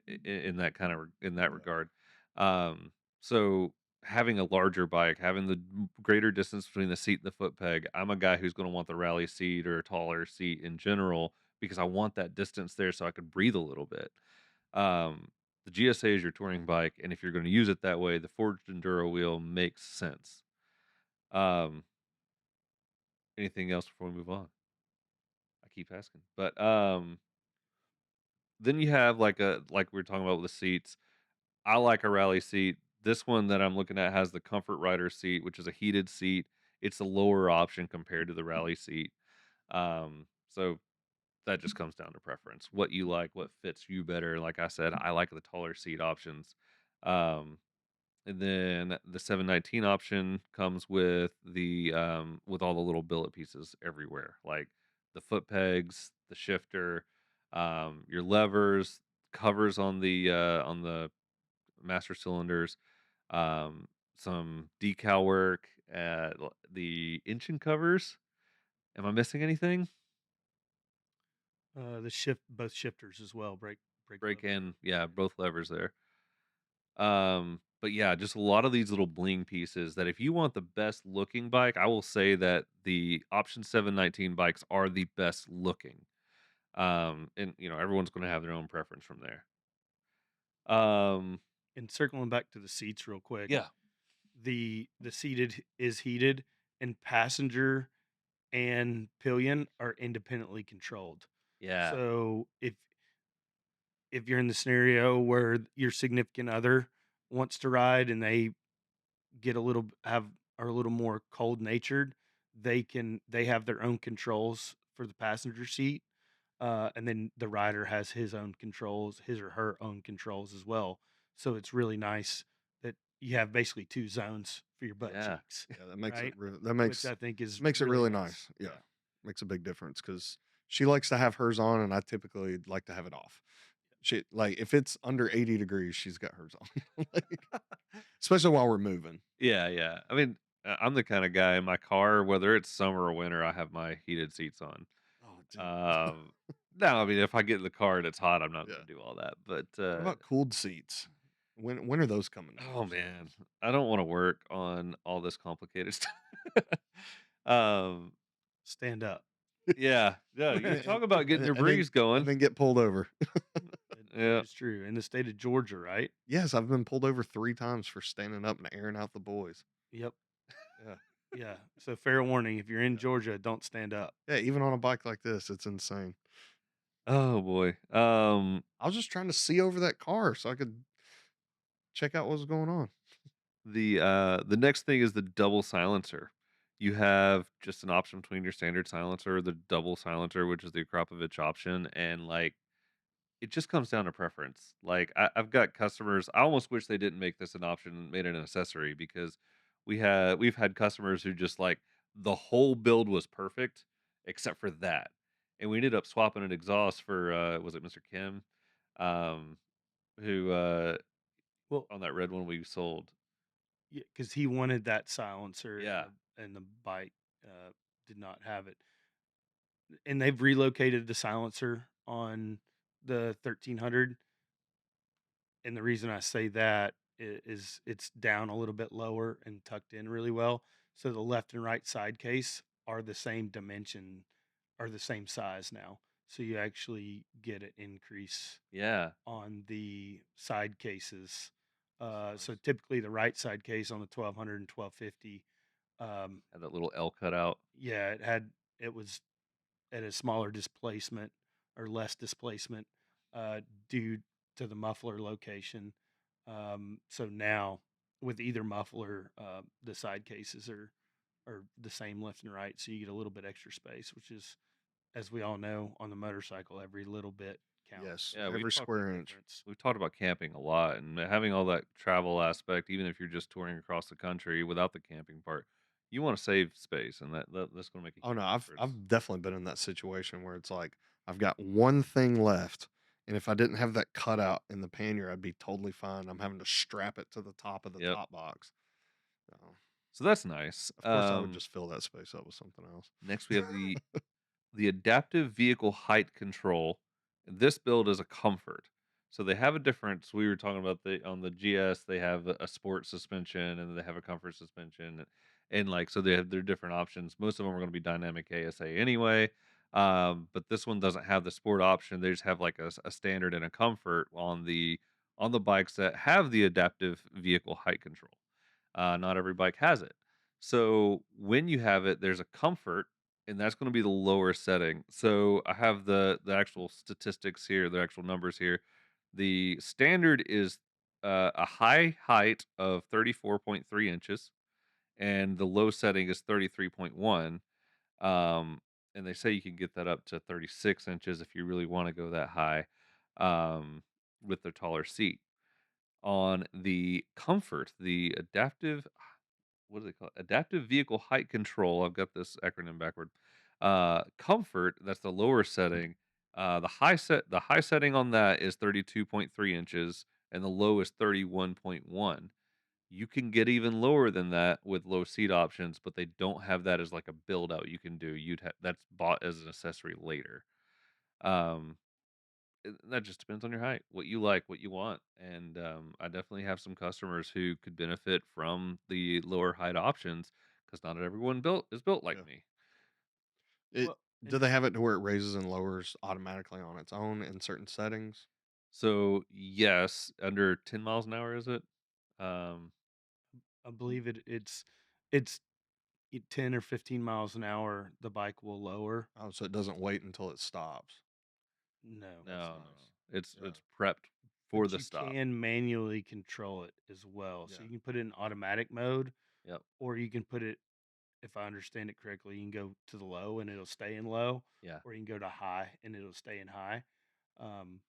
in that in that Yeah. regard. So having a larger bike, having the greater distance between the seat and the foot peg, I'm a guy who's going to want the rally seat or a taller seat in general because I want that distance there so I could breathe a little bit. Um, the GSA is your touring bike, and if you're going to use it that way, the Forged Enduro wheel makes sense. Um, Anything else before we move on? I keep asking, but then you have like we were talking about with the seats. I like a rally seat. This one that I'm looking at has the Comfort Rider seat, which is a heated seat. It's a lower option compared to the rally seat. So that just comes down to preference. What you like, what fits you better. Like I said, I like the taller seat options. Um, And then the 719 option comes with all the little billet pieces everywhere, like the foot pegs, the shifter, your levers, covers on the master cylinders, um, some decal work, the engine covers. Am I missing anything? The shift, both shifters as well, brake Brake lever. and yeah, both levers there. But yeah, just a lot of these little bling pieces that if you want the best looking bike, I will say that the option 719 bikes are the best looking. And everyone's going to have their own preference from there. Um, And circling back to the seats real quick, yeah, the seated is heated, and passenger and pillion are independently controlled. yeah, So if you're in the scenario where your significant other wants to ride and they get a little have are a little more cold natured, they have their own controls for the passenger seat, and then the rider has his own controls, his or her own controls as well. So it's really nice that you have basically two zones for your butt yeah, cheeks, Yeah, that makes it right? that Which I think is makes it really really nice. nice. Yeah, Yeah. makes a big difference because she likes to have hers on, and I typically like to have it off. She like if it's under 80 degrees, she's got hers on, like, especially while we're moving. yeah, yeah. I mean, I'm the kind of guy in my car, whether it's summer or winter, I have my heated seats on. Oh, dude. Um, now, I mean, if I get in the car and it's hot, I'm not Yeah. going to do all that. But What about cooled seats? When are those coming to oh yours? man, I don't want to work on all this complicated stuff. um, Stand up. yeah, yeah. And You then talk about getting your and then breeze going. get pulled over. That Yeah, is true. In the state of Georgia, right? Yes, I've been pulled over 3 times for standing up and airing out the boys. Yep. Yeah. Yeah. So fair warning, if you're in Yeah. Georgia, don't stand up. Yeah, even on a bike like this, it's insane. oh boy. I was just trying to see over that car so I could check out what was going on. The next thing is the double silencer. You have just an option between your standard silencer, the double silencer, which is the Akrapovich option, and like it just comes down to preference. Like I've got customers. I almost wish they didn't make this an option and made it an accessory because we've had customers who just like the whole build was perfect except for that, and we ended up swapping an exhaust for was it Mr. Kim, um, who Well, on that red one we sold. yeah, because he wanted that silencer, and Yeah, the bike did not have it. And they've relocated the silencer on the 1300. And the reason I say that is it's down a little bit lower and tucked in really well. So the left and right side case are the same dimension, are the same size now. So you actually get an increase yeah, on the side cases. That's So nice. typically the right side case on the 1200 and 1250, had that little L cut out. yeah, it was at a smaller displacement or less displacement uh, due to the muffler location. So now with either muffler, the side cases are the same left and right, so you get a little bit extra space, which is, as we all know, on the motorcycle, every little bit counts. Yes, Yeah, every Big square inch. difference. we've talked about camping a lot and having all that travel aspect, even if you're just touring across the country without the camping part, you want to save space, and that's going to make a Oh, huge no, difference. I've definitely been in that situation where it's like, I've got one thing left, and if I didn't have that cutout in the pannier, I'd be totally fine. I'm having to strap it to the top of the Yep. top box. So, So that's nice. of course, I would just fill that space up with something else. Next we have the adaptive vehicle height control. This build is a comfort. So they have a difference. We were talking about the on the GS, they have a sport suspension and they have a comfort suspension. And like so they have their different options. Most of them are going to be dynamic ASA anyway. But this one doesn't have the sport option. They just have like a standard and a comfort on the bikes that have the adaptive vehicle height control. Not every bike has it. So when you have it, there's a comfort, and that's going to be the lower setting. So I have the actual statistics here, the actual numbers here. The standard is a high height of 34.3 inches, and the low setting is 33.1. Um, and they say you can get that up to 36 inches if you really want to go that high, with the taller seat. on the comfort, the adaptive, what do they call it? Adaptive vehicle height control. I've got this acronym backward. Comfort, that's the lower setting. The high setting on that is 32.3 inches and the low is 31.1. You can get even lower than that with low seat options, but they don't have that as like a build out you can do. That's bought as an accessory later. Um, that just depends on your height, what you like, what you want, and I definitely have some customers who could benefit from the lower height options because not everyone built is built Yeah. like me. It Well, Do and they have it to where it raises and lowers automatically on its own in certain settings? So yes, under 10 miles an hour, is it? Um, I believe it's 10 or 15 miles an hour, the bike will lower. Oh, so it doesn't wait until it stops. No. That's no, nice. it's Yeah. prepped for But the you stop. can manually control it as well. So Yeah. you can put it in automatic mode, Yep. or you can put it, if I understand it correctly, you can go to the low and it'll stay in low, Yeah. or you can go to high and it'll stay in high. Um,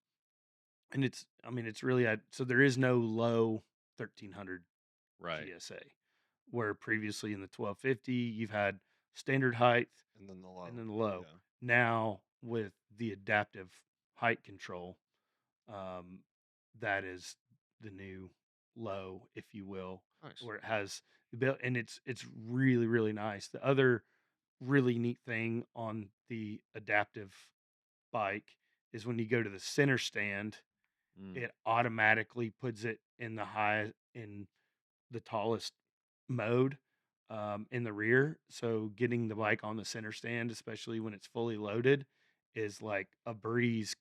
and I mean, it's really, so there is no low 1300 Right. GSA, where previously in the 1250, you've had standard height And then the and low. then the low. Yeah. Now with the adaptive height control, um, that is the new low, if you will, Nice. where it has the built, and it's really really nice. The other really neat thing on the adaptive bike is when you go to the center stand, Mm, it automatically puts it in the tallest mode, in the rear. So getting the bike on the center stand, especially when it's fully loaded, is like a breeze.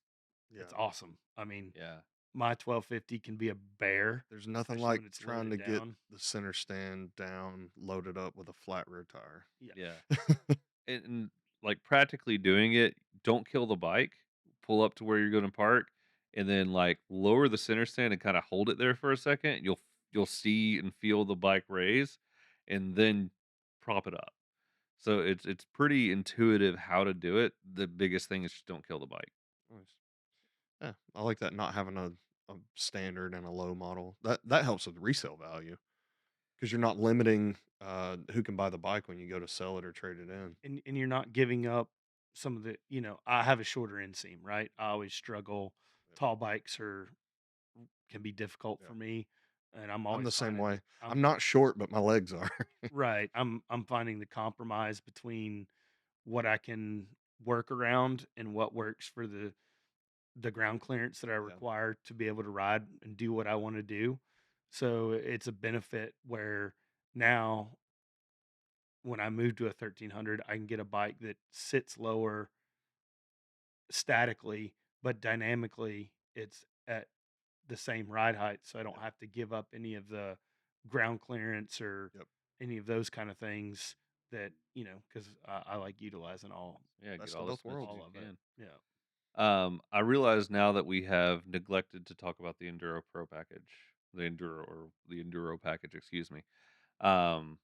It's Yeah. awesome. I mean, yeah. my 1250 can be a bear, There's nothing especially like when it's trying to loaded get down. the center stand down, loaded up with a flat rear tire. Yeah. Yeah. And like practically doing it, don't kill the bike. Pull up to where you're going to park, and then like lower the center stand and kind of hold it there for a second. You'll see and feel the bike raise, and then prop it up. So it's pretty intuitive how to do it. The biggest thing is just don't kill the bike. Nice. Yeah, I like that not having a standard and a low model. That helps with resale value because you're not limiting who can buy the bike when you go to sell it or trade it in. And you're not giving up some of the, I have a shorter inseam, right? I always struggle. Yeah. Tall bikes can be difficult Yeah. for me, and I'm I'm always the same finding way. I'm I'm not short, but my legs are. right. I'm finding the compromise between what I can work around and what works for the ground clearance that I Yeah. require to be able to ride and do what I want to do. So it's a benefit where now when I move to a 1300, I can get a bike that sits lower statically, but dynamically it's at the same ride height. So I don't Yeah. have to give up any of the ground clearance or Yep. any of those kind of things that, because I like utilizing Yeah, get Best of all the both Smiths worlds. you all of it. can. Yeah. I realize now that we have neglected to talk about the Enduro Pro package, the Enduro package, excuse me. Um,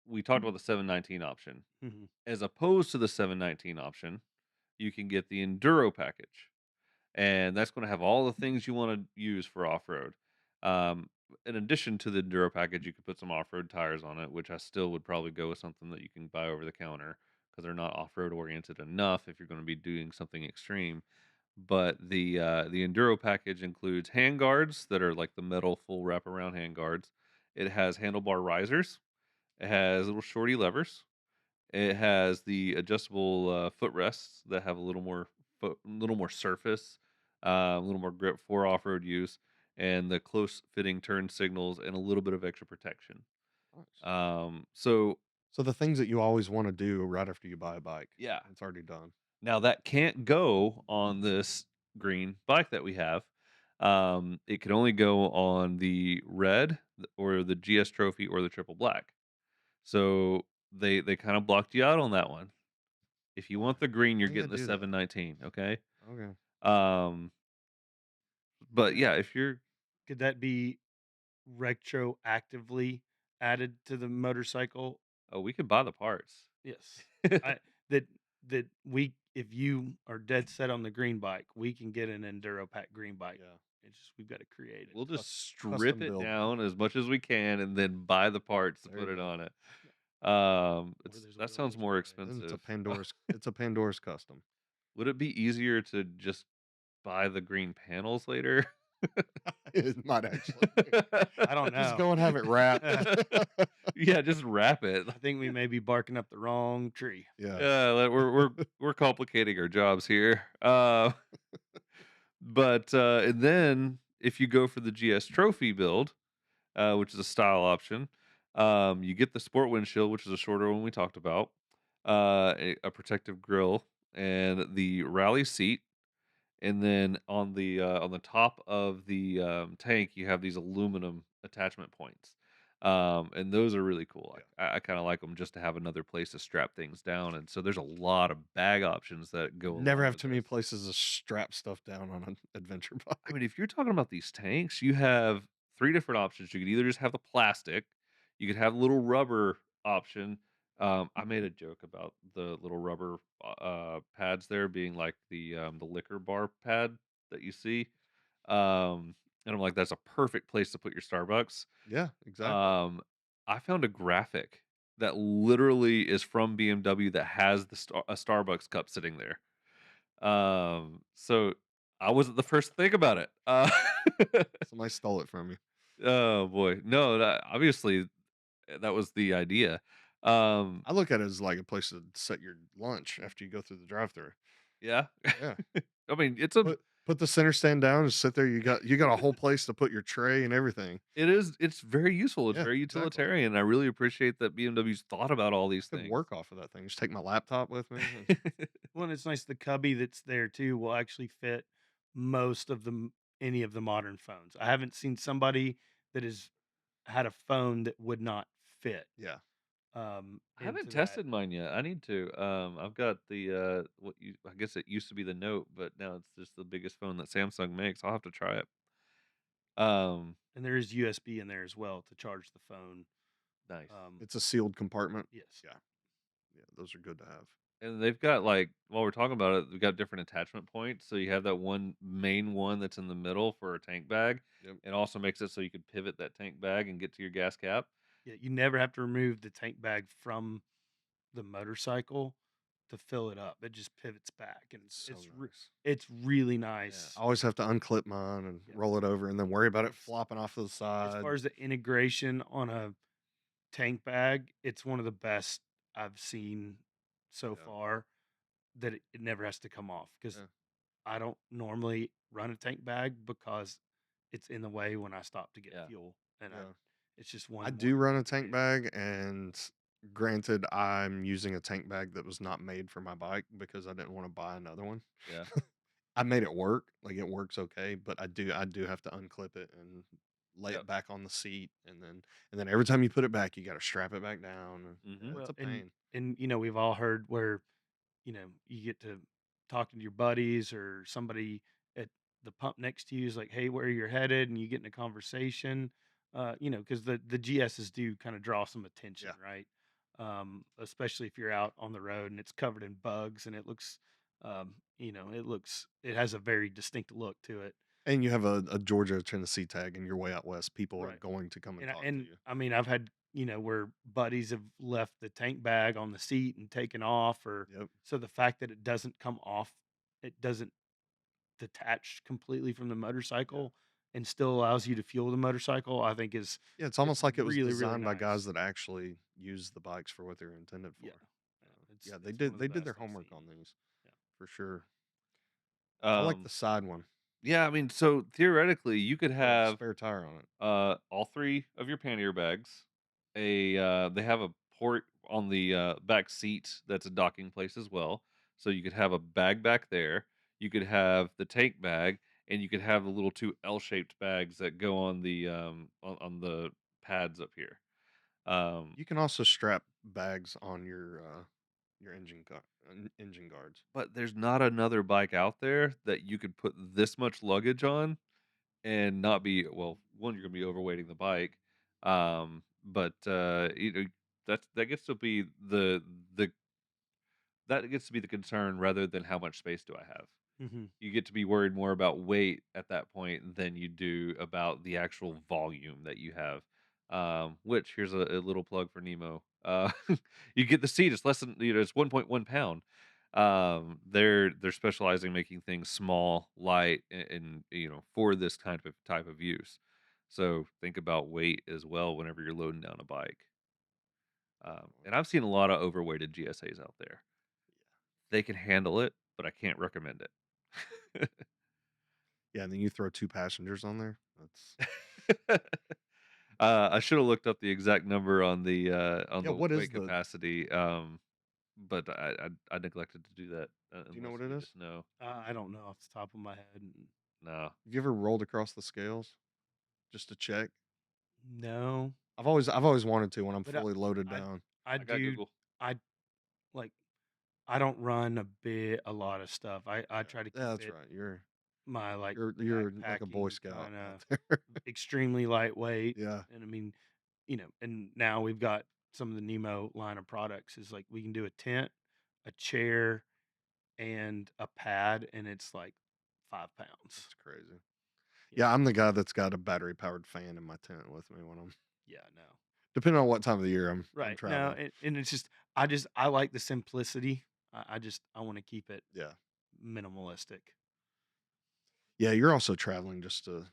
we talked about the 719 option. Mhm. As opposed to the 719 option, you can get the Enduro package, and that's going to have all the things you want to use for off road. Um, in addition to the Enduro package, you could put some off road tires on it, which I still would probably go with something that you can buy over the counter because they're not off road oriented enough if you're going to be doing something extreme. But the Enduro package includes hand guards that are like the metal full wraparound hand guards. It has handlebar risers. It has little shorty levers. It has the adjustable footrests that have a little more surface, a little more grip for off-road use, and the close fitting turn signals and a little bit of extra protection. Nice. So So the things that you always want to do right after you buy a bike, yeah, it's already done. now that can't go on this green bike that we have. It can only go on the red or the GS Trophy or the triple black. So they kind of blocked you out on that one. If you Why? want the green, you're Why do they getting the do that? 719, okay? Okay. Um, but Now, yeah, if you're could that be retroactively added to the motorcycle? oh, we could buy the parts. Yes. I that that we if you are dead set on the green bike, we can get an Enduro Pack green bike. Yeah. It's just we've got to create it. We'll just Custom strip it build. down as much as we can and then buy the parts to There put you it go. on it. Or there's That sounds wheels more or Then expensive. it's a Pandora's custom. Would it be easier to just buy the green panels later? It might actually. I don't Just know. go and have it wrapped. Yeah, just wrap it. I think we may be barking up the wrong tree. Yeah. Yeah, we're complicating our jobs here. And then if you go for the GS Trophy build, which is a style option, you get the sport windshield, which is a shorter one we talked about, a protective grille, and the rally seat. And then on the top of the tank, you have these aluminum attachment points, and those are really cool. Yeah. I kind of like them just to have another place to strap things down. And so there's a lot of bag options that go Never along have with too many this. places to strap stuff down on an adventure I bike. mean, if you're talking about these tanks, you have three different options. You could either just have the plastic, you could have the little rubber option. I made a joke about the little rubber pads there being like the liquor bar pad that you see. And I'm like, that's a perfect place to put your Starbucks. Yeah, exactly. Um, I found a graphic that literally is from BMW that has a Starbucks cup sitting there. So I wasn't the first to think about it. Somebody stole it from you. Oh boy, no, that obviously that was the idea. Um, I look at it as like a place to set your lunch after you go through the drive-through. yeah, Yeah. I mean it's a Put the center stand down and sit there. You got a whole place to put your tray and everything. it's very useful. It's Yeah, very exactly. utilitarian. I really appreciate that BMW's thought about all these Could things. work off of that thing. Just take my laptop with me. Well, and it's nice the cubby that's there too will actually fit most of any of the modern phones. I haven't seen somebody that has had a phone that would not fit Yeah. I haven't into that. tested mine yet. I need to. I've got the I guess it used to be the Note, but now it's just the biggest phone that Samsung makes. I'll have to try it. Um, And there is USB in there as well to charge the phone. nice. It's a sealed compartment. Yes. Yeah. Yeah. Those are good to have. And they've got like while we're talking about it, we've got different attachment points. So you have that one main one that's in the middle for a tank bag. Yep. It also makes it so you could pivot that tank bag and get to your gas cap. Yeah, you never have to remove the tank bag from the motorcycle to fill it up. It just pivots back, and So nice. it's really Yeah. nice. I always have to unclip mine and roll it over and then worry about it flopping off to the As side. far as the integration on a tank bag, it's one of the best I've seen so Yeah. far. That it never has to come off because Yeah. I don't normally run a tank bag because it's in the way when I stop to get Yeah. fuel, and Yeah. it's just one. I more do run a thing to tank do. bag, and granted, I'm using a tank bag that was not made for my bike because I didn't want to buy another one. Yeah. I made it work, like it works okay, but I do have to unclip it and lay Yep. it back on the seat, and then every time you put it back, you got to strap it back down. And Mhm. it's Well, a pain. and we've all heard where you get to talking to your buddies or somebody at the pump next to you is like, "Hey, where you're headed?" and you get in a conversation. Because the GSs do kind of draw some attention, Yeah. right? Especially if you're out on the road and it's covered in bugs and it looks, it has a very distinct look to it. And you have a Georgia, Tennessee tag, and you're way out west. People are Right. going to come and And talk to you. I mean, I've had, where buddies have left the tank bag on the seat and taken off, or Yep. so the fact that it doesn't come off, it doesn't detach completely from the Yeah. motorcycle and still allows you to fuel the motorcycle, I think is Yeah, it's almost like it was really, really designed by guys nice. that actually use the bikes for what they're intended for. Yeah. Yeah, they It's one did of they the did their best I've homework seen. on these Yeah. for sure. I like Um, the side one. yeah, I mean, so theoretically, you could Got a have spare tire on it. all three of your pannier bags. They have a port on the back seat that's a docking place as well. So you could have a bag back there. You could have the tank bag, and you could have the little two L-shaped bags that go on the on the pads up here. Um, You can also strap bags on your engine guards. but there's not another bike out there that you could put this much luggage on and not be well. One, you're gonna be overweighting the bike, but that gets to be the that gets to be the concern rather than how much space do I have. Mhm. You get to be worried more about weight at that point than you do about the actual volume that you have. Which here's a little plug for Nemo. You get the seat; it's less than it's 1.1 pound. They're specializing in making things small, light, and for this type of use. So think about weight as well whenever you're loading down a bike. And I've seen a lot of overweighted GSAs out there. They can handle it, but I can't recommend it. Yeah, and then you throw 2 passengers on there. That's I should have looked up the exact number on yeah, the what is weight the capacity, but I neglected to do that, do you know unless what it you is? just know. I don't know off the top of my head. No, Have you ever rolled across the scales just to check? No, I've always wanted to when I'm but fully loaded I down. I I got do Google. I like I don't run a lot of stuff. I Yeah. try to Yeah, keep that's it right. You're my like you're you're like a Boy backpacking Scout kind out of there. extremely lightweight. Yeah. And I mean, and now we've got some of the Nemo line of products is like we can do a tent, a chair, and a pad, and it's like 5 pounds. That's crazy. Yeah. Yeah, I'm the guy that's got a battery powered fan in my tent with me when I'm Yeah, no. depending on what time of the year I'm Right. No, traveling. and it's I like the simplicity. I want to keep it Yeah. minimalistic. Yeah, you're also traveling just to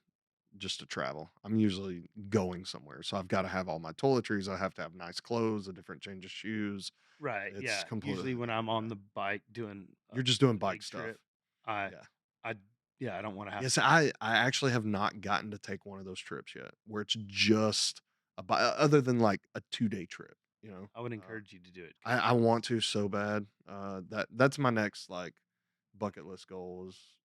travel. I'm usually going somewhere. So I've got to have all my toiletries. I have to have nice clothes, a different change of shoes. Right. It's Yeah. completely Usually when I'm yeah. on the bike doing You're just doing a bike big stuff. trip, I Yeah. I yeah, I don't want to have Yes, to. I actually have not gotten to take one of those trips yet where it's just other than like a 2-day trip, you know. I would Uh, encourage you to do it I because I want to so bad. That's my next like bucket list goal is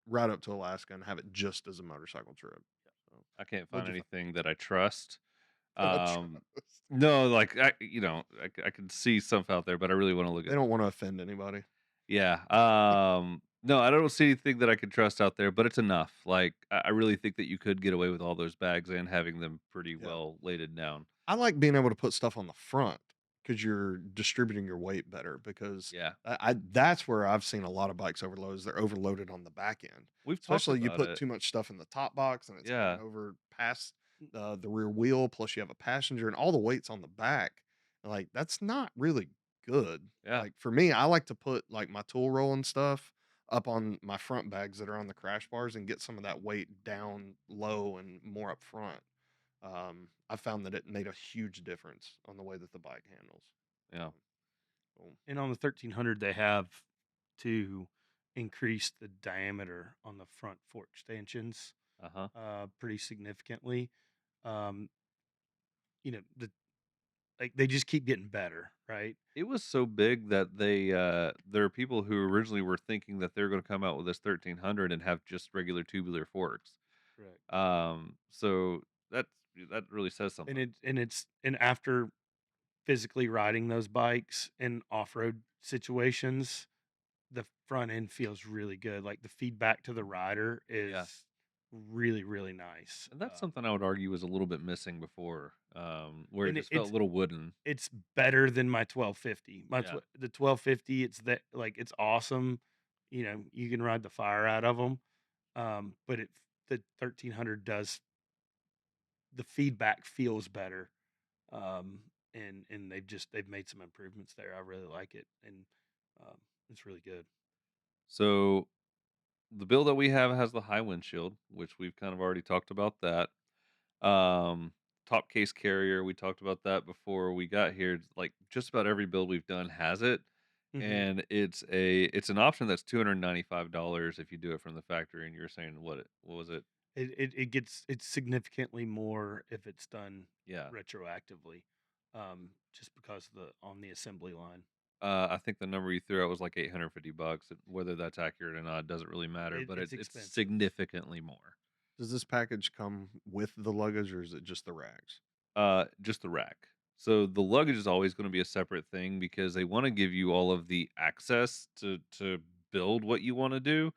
ride up to Alaska and have it just as a motorcycle trip. So, I can't find what'd you anything that I trust. find? I Um, trust. no, like I can see stuff out there, but I really want to look They at. don't want to offend anybody. Yeah. No, I don't see anything that I can trust out there, but it's enough. Like I really think that you could get away with all those bags and having them pretty Yeah. well laded down. I like being able to put stuff on the front because you're distributing your weight better. Because Yeah. that's where I've seen a lot of bikes overload is they're overloaded on the back end. We've talked Especially you about put it. too much stuff in the top box and it's Yeah. hanging over past the rear wheel. Plus you have a passenger and all the weight's on the back. Like that's not really good. Yeah. Like for me, I like to put like my tool roll and stuff up on my front bags that are on the crash bars and get some of that weight down low and more up front. I found that it made a huge difference on the way that the bike handles. Yeah. Boom. and on the 1300 they have to increase the diameter on the front fork stanchions Uh-huh. pretty significantly. Um, the like they just keep getting better, right? It was so big that there are people who originally were thinking that they're going to come out with this 1300 and have just regular tubular forks. Correct. So that really says And something. it's after physically riding those bikes in off-road situations, the front end feels really good. Like the feedback to the rider is Yeah. really, really nice. And that's something I would argue was a little bit missing before, where it And just felt a little wooden. it's better than my 1250. Yeah. The 1250, it's that like it's awesome. You can ride the fire out of them. But the 1300 does the feedback feels better. Um, and they've made some improvements there. I really like it, and um, it's really good. So the build that we have has the high windshield, which we've kind of already talked about that. Um, Top case carrier, we talked about that before we got here. Like just about every build we've done has it. Hmm. And it's an option that's $295 if you do it from the factory. And you were saying what was it? It's significantly more if it's done Yeah. retroactively, just because on the assembly line. I think the number you threw out was like $850. Whether that's accurate or not doesn't really matter, but It's it's expensive. significantly more. Does this package come with the luggage or is it just the racks? Just the rack. So the luggage is always going to be a separate thing because they want to give you all of the access to build what you want to do.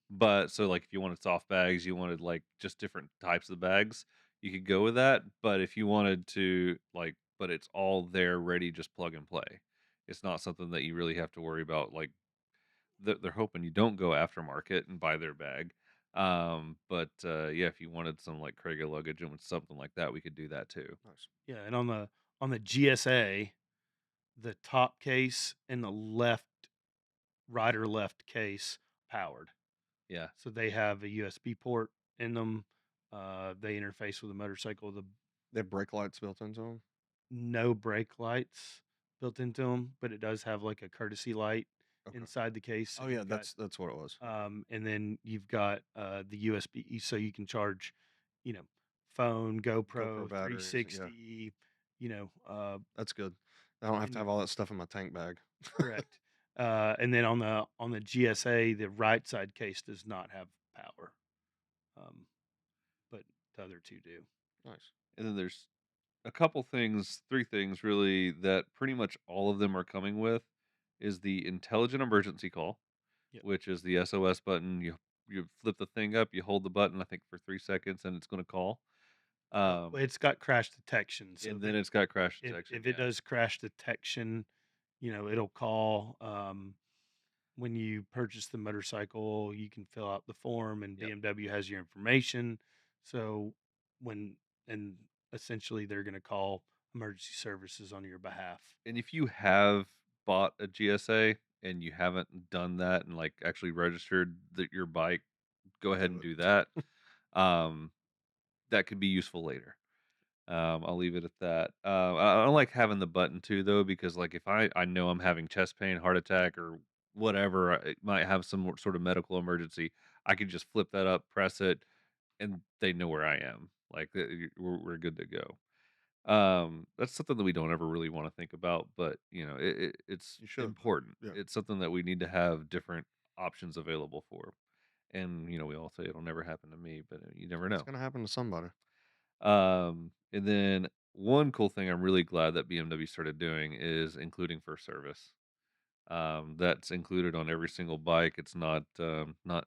But so like if you wanted soft bags, you wanted like just different types of bags, you could go with that. But if you wanted to but it's all there ready, just plug and play. It's not something that you really have to worry about. Like they're hoping you don't go aftermarket and buy their bag. But yeah, if you wanted some like Krager luggage and something like that, we could do that too. Nice. Yeah, and on the GSA, the top case and the right or left case powered. Yeah. So they have a USB port in them. They interface with the motorcycle. The They have brake lights built into them. no brake lights built into them, but it does have like a courtesy light Okay. inside the case. So Oh yeah, you've got, that's what it was. and then you've got the USB, so you can charge, you know, phone, GoPro GoPro, batteries. Yeah, 360. You know, that's good. I don't have to and have all that stuff in my tank bag. correct. And then on the GSA, the right side case does not have power, um, but the other two do. Nice. And then there's a couple things, three things really that pretty much all of them are coming with is the intelligent emergency call, Yep. which is the SOS button. You flip the thing up, you hold the button, I think for 3 seconds, and it's going to call. It's got crash detection, so And then it's got crash detection. if it does crash detection, it'll call. When you purchase the motorcycle, you can fill out the form, and Yep. BMW has your information. So when and essentially they're going to call emergency services on your behalf. And if you have bought a GSA and you haven't done that and like actually registered your bike, go ahead Do and it. do that. Um, that could be useful later. I'll leave it at that. I don't like having the button too, though, because like if I know I'm having chest pain, heart attack, or whatever, I might have some sort of medical emergency. I could just flip that up, press it, and they know where I am. Like we're good to go. That's something that we don't ever really want to think about, but it's You should, though. important. Yeah, It's something that we need to have different options available for. And we all say it'll never happen to me, but you never it's know. gonna happen to somebody. And then one cool thing I'm really glad that BMW started doing is including first service. That's included on every single bike. It's not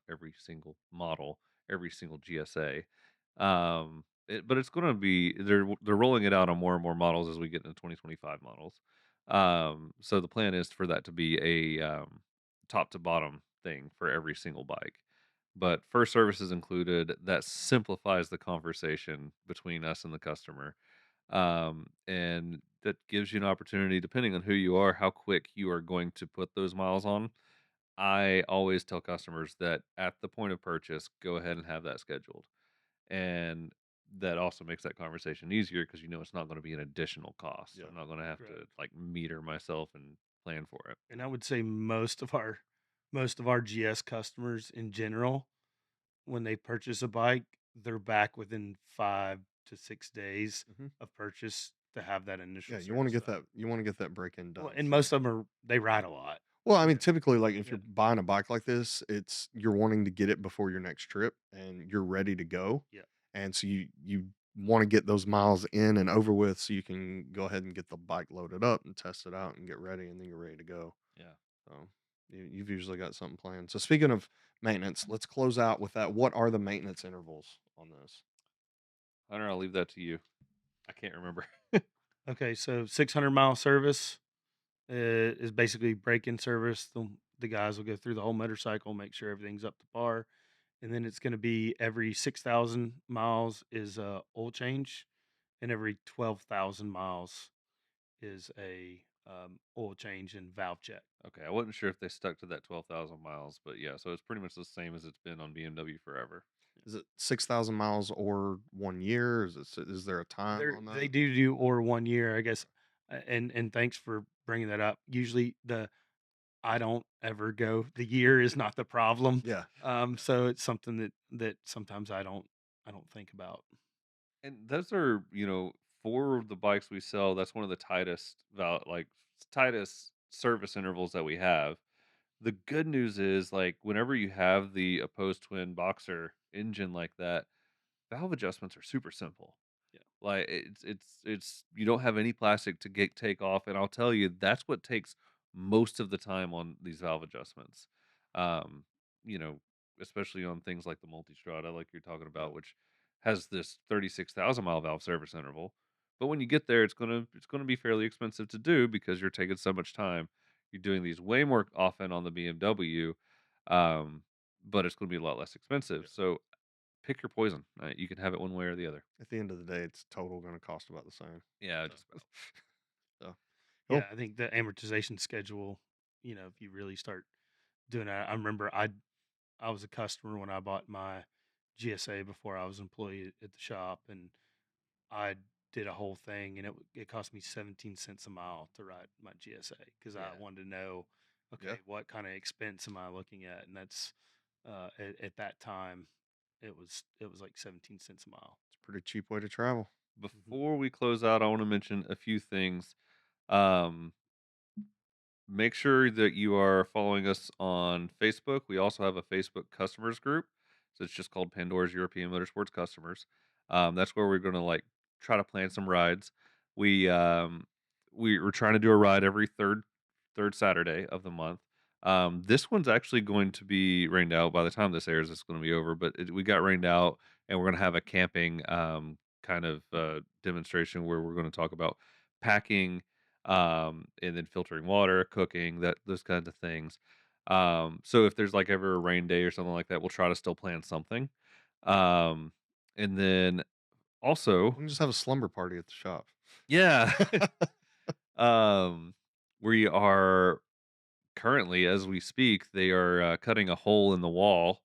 every single model, every single GSA. But it's going to be they're rolling it out on more and more models as we get into 2025 models. So the plan is for that to be a top to bottom thing for every single bike. But first service is included. That simplifies the conversation between us and the customer. And that gives you an opportunity, depending on who you are, how quick you are going to put those miles on. I always tell customers that at the point of purchase, go ahead and have that scheduled. And that also makes that conversation easier because it's not going to be an additional cost. Yeah, I'm not going to have to Correct. like meter myself and plan for it. And I would say most of our GS customers in general, when they purchase a bike, they're back within 5 to 6 days hmm of purchase to have that initial yeah. You want to service get done. that. You want to get that break in Well, done. and So. most of them they ride a lot. Well, I You mean, know, typically, like if yeah, you're buying a bike like this, it's you're wanting to get it before your next trip, and you're ready to go, yeah, and so you want to get those miles in and over with, so you can go ahead and get the bike loaded up and test it out and get ready, and then you're ready to go. Yeah. So you've usually got something planned. So speaking of maintenance, let's close out with that. What are the maintenance intervals on this? Hunter, I'll leave that to you. I can't remember. okay. So 600-mile service is basically break-in service. The guys will go through the whole motorcycle, make sure everything's up to par, and then it's going to be every 6,000 miles is a oil change, and every 12,000 miles is a oil change and valve check. Okay, I wasn't sure if they stuck to that 12,000 miles, but yeah, so it's pretty much the same as it's been on BMW forever. Is it 6,000 miles or 1 year? Is there a time on They that? do or 1 year, I guess. And thanks for bringing that up. Usually the I don't ever go. The year is not the problem. Yeah. So it's something that sometimes I don't think about. And those are, for the bikes we sell, that's one of the tightest service intervals that we have. The good news is like whenever you have the opposed twin boxer engine like that, valve adjustments are super simple. Yeah. Like it's you don't have any plastic to get take off, and I'll tell you that's what takes most of the time on these valve adjustments. Um, you know, especially on things like the multistrada, like you're talking Yep. about, which has this 36,000 mile valve service interval. But when you get there, it's gonna be fairly expensive to do because you're taking so much time. You're doing these way more often on the BMW, um, but it's going to be a lot less expensive. Yeah. So pick your poison. You can have it one way or the other. At the end of the day, it's total going to cost about the same. Yeah, So, just about. so Yeah, cool. I think the amortization schedule, if you really start doing that, I remember I was a customer when I bought my GSA before I was employee at the shop, and I did a whole thing, and it cost me 17 cents a mile to ride my GSA because I Yeah. wanted to know, Yeah. okay, what kind of expense am I looking at? And that's at that time, it was like 17 cents a mile. It's a pretty cheap way to travel. Mhm. Before we close out, I want to mention a few things. Um, Make sure that you are following us on Facebook. We also have a Facebook customers group. So it's just called Pandora's European Motorsports Customers. That's where we're going to like try to plan some rides. We we're trying to do a ride every third Saturday of the month. This one's actually going to be rained out by the time this airs. It's going to be over, but we got rained out, and we're going to have a camping kind of demonstration where we're going to talk about packing, and then filtering water, cooking, that those kinds of things. So if there's like ever a rain day or something like that, we'll try to still plan something. Um, and then also, We can just have a slumber party at the shop. yeah, um, we are currently, as we speak, they are cutting a hole in the wall,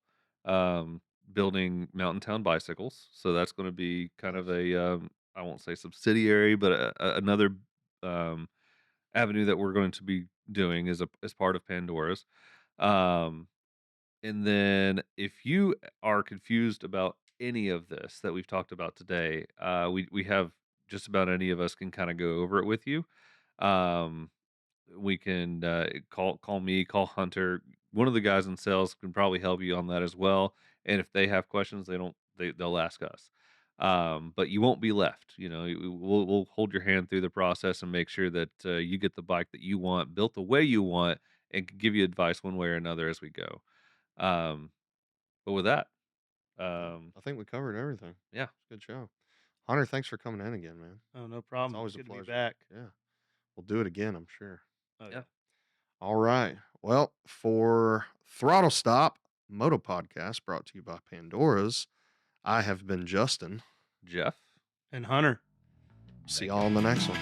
um, building Mountain Town bicycles. So that's going to be kind of Nice. a, I won't say subsidiary, but another um, avenue that we're going to be doing as part of Pandora's. Um, and then if you are confused about any of this that we've talked about today, we have just about any of us can kind of go over it with you. Um, we can call me, call Hunter. One of the guys in sales can probably help you on that as well. And if they have questions, they'll ask us. But you won't be left. We'll hold your hand through the process and make sure that you get the bike that you want, built the way you want, and can give you advice one way or another as we go. Um, but with that, Yeah, um, I think we covered everything. yeah, It's a good show. Hunter, thanks for coming in again, man. Oh, no It's problem. always a Good to be pleasure. back. Yeah. We'll do it again, I'm sure. Oh yeah, yeah. All right. Well, for Throttle Stop Moto Podcast brought to you by Pandora's, I have been Justin. Jeff. And Hunter. See Thank y'all you. in the next one.